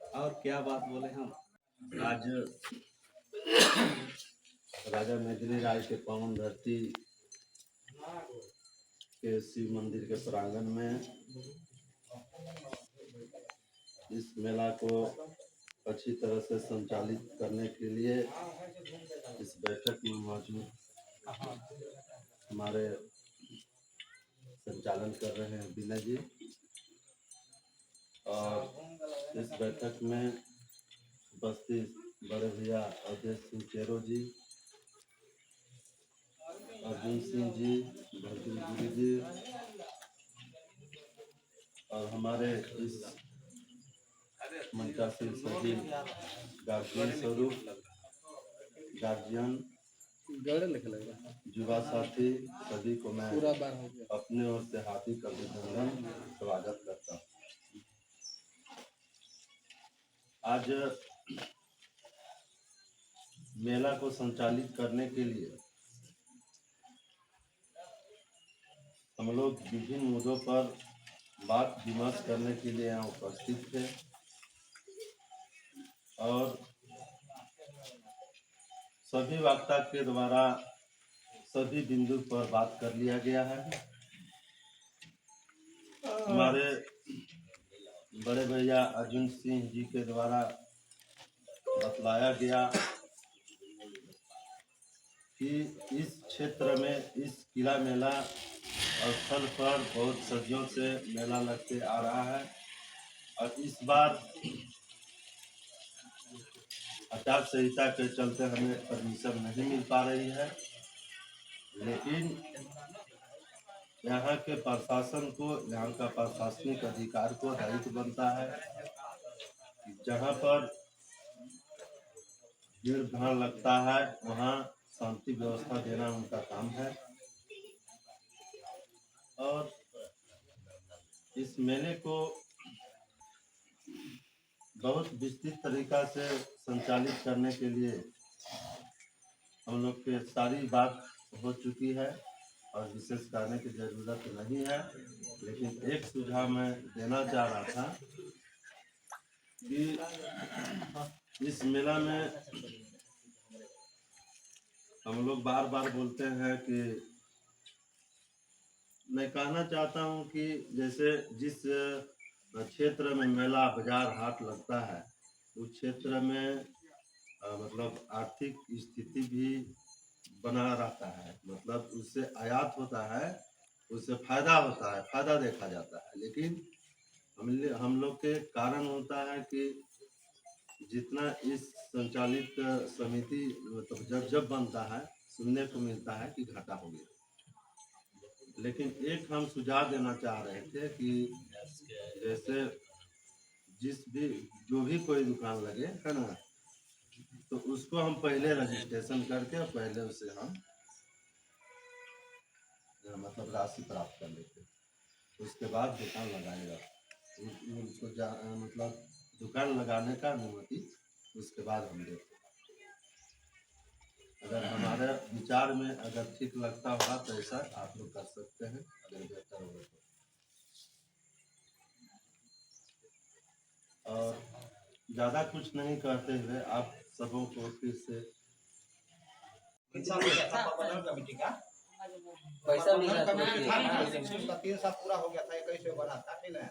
और क्या बात बोले हम। आज राजा मेदिनी राय के पावन धरती के शिव मंदिर के प्रांगण में इस मेला को अच्छी तरह से संचालित करने के लिए इस बैठक में मौजूद हमारे संचालन कर रहे हैं विनय जी, और इस बैठक में उपस्थित बड़े भैया अवधेश सिंह चेरो जी, अर्जुन सिंह जी, भरतुल गिरी जी, और हमारे इस मंचासीन सभी गार्जियन स्वरूप, गार्जियन, युवा साथी सभी को मैं अपने ओर से हार्दिक अभिनंदन स्वागत करता हूँ। आज मेला को संचालित करने के लिए हम लोग विभिन्न मुद्दों पर बात विमर्श करने के लिए यहाँ उपस्थित थे, और सभी वक्ता के द्वारा सभी बिंदु पर बात कर लिया गया है। हमारे बड़े भैया अर्जुन सिंह जी के द्वारा बतलाया गया कि इस क्षेत्र में इस किला मेला स्थल पर बहुत सदियों से मेला लगते आ रहा है, और इस बार आचार संहिता के चलते हमें परमिशन नहीं मिल पा रही है। लेकिन यहाँ के प्रशासन को, यहाँ का प्रशासनिक अधिकार को दायित्व बनता है कि जहाँ पर भीड़ भाड़ लगता है वहाँ शांति व्यवस्था देना उनका काम है। और इस मेले को बहुत विस्तृत तरीका से संचालित करने के लिए हम लोग के सारी बात हो चुकी है और विशेष करने की जरूरत नहीं है। लेकिन एक सुझाव मैं देना चाह रहा था कि इस मेला में हम लोग बार बार बोलते हैं कि मैं कहना चाहता हूं कि जैसे जिस क्षेत्र में मेला बाजार हाट लगता है उस क्षेत्र में मतलब आर्थिक स्थिति भी बना रहता है, मतलब उससे आयात होता है, उससे फायदा होता है, फायदा देखा जाता है। लेकिन हम लोग के कारण होता है कि जितना इस संचालित समिति मतलब जब बनता है सुनने को मिलता है कि घाटा हो गया। लेकिन एक हम सुझाव देना चाह रहे थे कि जैसे जो भी कोई दुकान लगे है ना, तो उसको हम पहले रजिस्ट्रेशन करके पहले उसे हम मतलब राशि प्राप्त कर लेते, उसके बाद दुकान लगाएगा। उसको मतलब दुकान लगाने का अनुमति उसके बाद हम देते। अगर हमारे विचार में अगर ठीक लगता होगा तो ऐसा आप लोग कर सकते हैं, अगर बेहतर होगा तो। और ज़्यादा कुछ नहीं कहते हुए आप सबों को फिर से कमेटी का पैसा मिला उसका 3 साल पूरा हो गया था, 21 में बना था, ठीक है।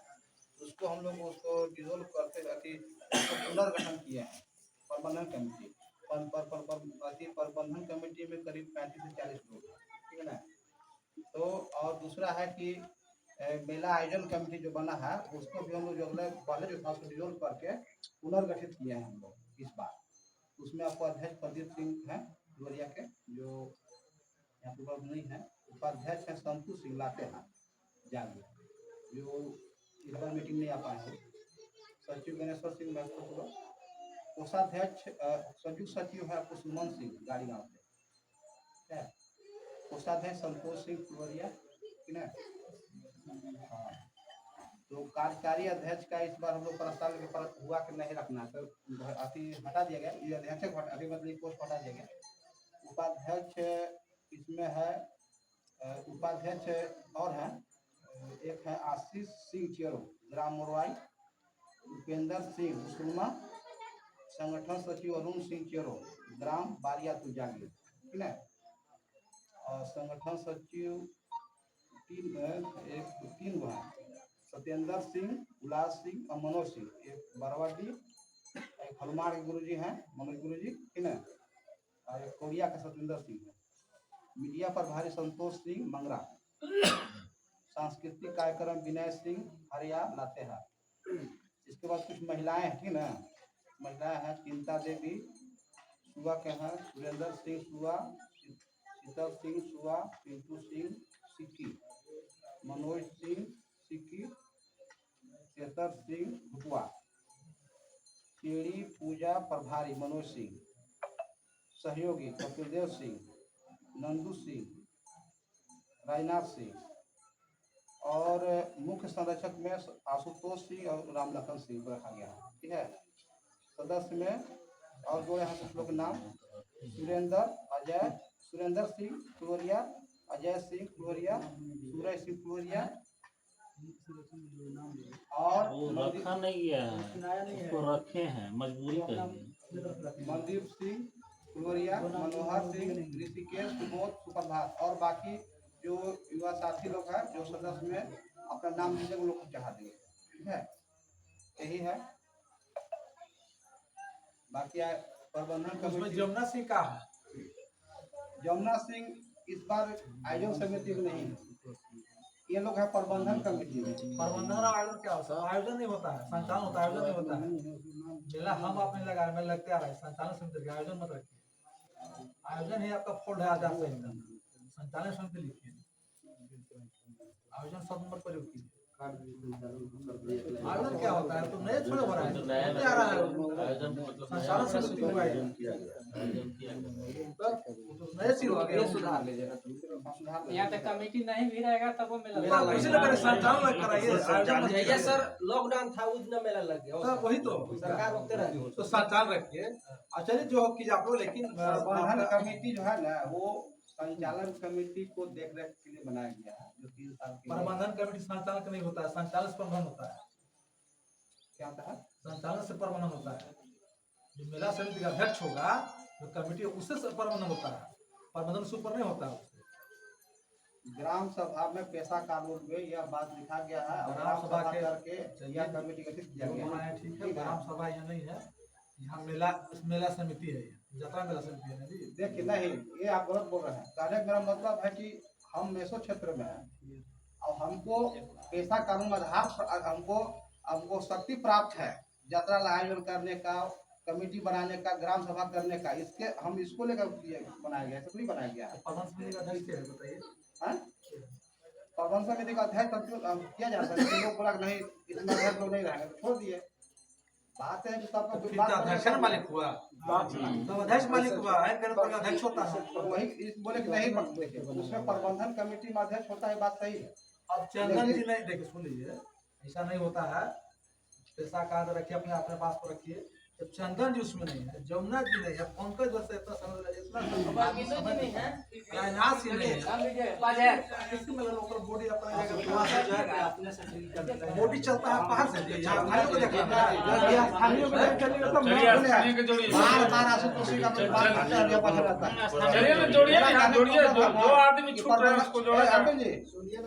उसको हम लोग उसको डिसोल्व करते हुए पुनर्गठन किए हैं प्रबंधन कमेटी। प्रबंधन कमेटी में करीब 35 से 40 लोग, ठीक है ना। तो और दूसरा है कि मेला आयोजन कमेटी जो बना है उसको भी हम लोग जो पहले जो था उसको डिसोल्व करके पुनर्गठित किए हैं हम लोग इस बार। उसमें आपको अध्यक्ष प्रदीप सिंह हैं देवरिया के, जो यहाँ पर उपलब्ध नहीं है। उपाध्यक्ष है संतु सिंह लातेहार जाग, जो इस बार मीटिंग नहीं आ पाए हैं। सचिव गणेश्वर सिंह महतो, कोषाध्यक्ष संयुक्त सचिव है आपको सुमन सिंह गाड़ी गाँव से है। कोषाध्यक्ष संतोष सिंह देवरिया, ठीक है। हाँ, तो कार्यकारी अध्यक्ष का इस बार हम लोग प्रस्ताव के पर हुआ कि नहीं रखना, तो अभी हटा दिया गया, ये अध्यक्ष को अभी मतलब पोस्ट हटा दिया गया। उपाध्यक्ष इसमें है, उपाध्यक्ष और हैं, एक है आशीष सिंह चेरो ग्राम मोरवाई, उपेंद्र सिंह सुरमा, संगठन सचिव अरुण सिंह चेरो ग्राम बारिया तुजागी, ठीक है। और संगठन सचिव तीन गो हैं, सत्येंद्र सिंह, उल्लास सिंह और मनोज सिंह, एक बरवाडी, एक हनुमान के गुरु जी हैं मनोज गुरु जी, ठीक है, और एक कोरिया का सत्येंद्र सिंह है। मीडिया प्रभारी संतोष सिंह मंगरा, सांस्कृतिक कार्यक्रम विनय सिंह हरिया लातेहार। इसके बाद कुछ महिलाएं हैं, ठीक ना, महिलाएं हैं चिंता देवी सुआ के हैं, सुरेंद्र सिंह सुआ, शीतल सिंह सुआ, पिंटू सिंह सिक्की, मनोज सिंह सिक्की, चेतर सिंह भुटवा, केड़ी पूजा प्रभारी मनोज सिंह, सहयोगी कपिलदेव सिंह, नंदू सिंह, राजनाथ सिंह, और मुख्य संरक्षक में आशुतोष सिंह और रामलखन सिंह को रखा गया है, ठीक है। सदस्य में और जो यहाँ कुछ लोग नाम सुरेंद्र सिंह फ्लोरिया, अजय सिंह फ्लोरिया, सूरज सिंह फ्लोरिया, और रखा नहीं गया है, उसको रखे हैं मजबूरी करिए। मनदीप सिंह फ्लोरिया, मनोहर सिंह, ऋषिकेश, सुबोध, सुप्रभात, और बाकी जो युवा साथी लोग हैं जो सदस्य में अपना नाम दीजिए वो लोग को चाह देंगे, ठीक है। यही है, बाकी प्रबंधन कमेटी जमुना सिंह का है, जमुना सिंह इस बार आयोजन समिति में नहीं है, ये लोग है प्रबंधन कमेटी में। प्रबंधन और आयोजन क्या होता है? आयोजन नहीं होता है, संचालन होता है, आयोजन नहीं होता है। मेला हम आपने लगाया, मैं लगते आ रहा है, संचालन समिति का आयोजन मत रखिए। आयोजन ही आपका फोल्ड है आचार संहिता, संचालन समिति लिखिए, आयोजन शब्द मत प्रयोग कीजिए। आयोजन क्या होता है? तो नए थोड़े हो रहा है, आ रहा है संचालन समिति को आयोजन किया गया, तो नए सी हो गया, सुधार लीजिएगा, यहाँ तक कमेटी नहीं भी रहेगा तब वो मेला इसलिए संचालन लग कराइए, आयोजन ये सर लॉकडाउन था उस दिन मेला लग गया, वही तो सरकार रोकते रहे, तो संचालन रखिए, चलिए जो कीजिए आप लोग, लेकिन प्रबंधन कमेटी जो है ना वो संचालन कमेटी को देख रेख के लिए बनाया गया है, जो 3 साल के लिए। प्रबंधन कमेटी संचालक नहीं होता है, संचालन से प्रबंधन होता है। क्या होता है? संचालन से प्रबंधन होता है, जो मेला समिति का अध्यक्ष होगा जो कमेटी उससे प्रबंधन होता है, प्रबंधन से ऊपर नहीं होता है। ग्राम सभा में पेशा कानून में यह बात लिखा गया है, और ग्राम सभा करके यह कमेटी गठित किया गया है, ठीक है। ग्राम सभा यहाँ नहीं है, यहाँ मेला समिति है, यात्रा मेला समिति है जी। देखिए नहीं, ये आप गलत बोल रहे हैं। कहने का मेरा मतलब है कि हम मेसो क्षेत्र में हैं और हमको पेशा कानून आधार हमको शक्ति प्राप्त है यात्रा आयोजन करने का, कमेटी बनाने का, ग्राम सभा करने का, इसको लेकर बनाया गया, ऐसा नहीं बनाया गया है। प्रबंधन समिति का अध्यक्ष क्या है बताइए? प्रबंधन समिति का अध्यक्ष किया जा सकता है, लोग बोला नहीं इतना अध्यक्ष लोग नहीं रहेंगे तो छोड़ दिए। बात है कि सबका अध्यक्ष मालिक हुआ, तो अध्यक्ष मालिक हुआ है, अध्यक्ष होता है, वही बोले कि नहीं देखिए उसमें प्रबंधन कमेटी में अध्यक्ष होता है, बात सही है। अब चंदन जी नहीं, देखिए सुन लीजिए, ऐसा नहीं होता है, पैसा कार्ड रखिए अपने पास पर रखिए। जब चंदन जी उसमें नहीं है, जमुना जी नहीं है, पंकज जैसे इतना बॉडी बॉडी चलता है बाहर से,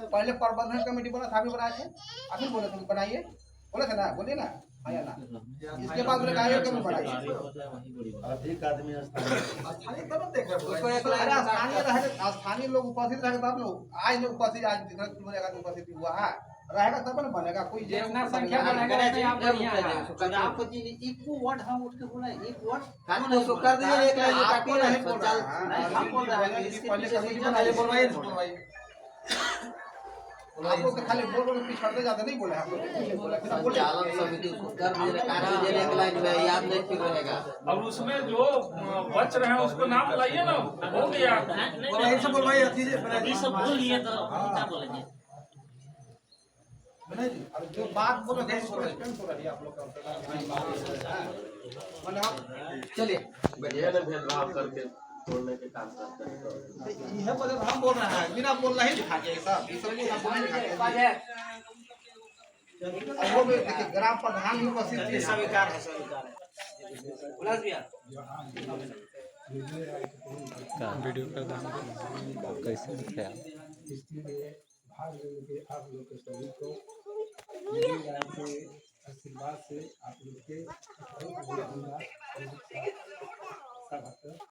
पहले प्रबंधन कमेटी बना था, अभी बनाए थे, अभी बोले थे बनाइए, बोले थे ना, बोलिए ना, आया ना, इसके बाद बोले आयोग कमेटी बनाइए। अधिक आदमी स्थानीय लोग उपस्थित रहेगा तब ना, आज लोग उपस्थित, आज उपस्थित हुआ है, रहेगा तब ना बनेगा, कोई जितना संख्या बढ़ेगा वैसे आप बढ़िया है। आपको एक वार्ड हम उठ के बोला, एक वार्ड कानून उसको कर दिए, एक लाइन काटी नहीं बोल रहा है, हम बोल रहे हैं इसके पहले कमेटी बनाइए, बोलवाइए आप लोग तो खाली बोल पिछड़ते जाते नहीं बोले, हम लोग संचालन समिति उसको कर दिए, काटी दिए, एक लाइन में याद नहीं फिर रहेगा। अब उसमें जो बच रहे हैं उसको नाम लाइए ना, हो गया। बोलवाइए, अभी सब भूल लिए तो क्या बोलेंगे? विनय जी, अब जो बात बोल रहे हैं सस्पेंस हो रही है आप लोग का चलिए बढ़िया ना भेदभाव करके तोड़ने के काम करते हैं तो यह वजह हम बोल रहे हैं, बिना बोलना ही दिखा के सब ये सब बिना बोलने दिखा के अब वो भी देखिए ग्राम प्रधान भी उपस्थित थे। स्वीकार है स्वीकार है उल्लास भैया वीडियो कर देंगे कैसे ख्याल इसलिए भाग लेने के आप लोग के सभी को मेरी राय के आशीर्वाद से आप लोग के बहुत बहुत धन्यवाद।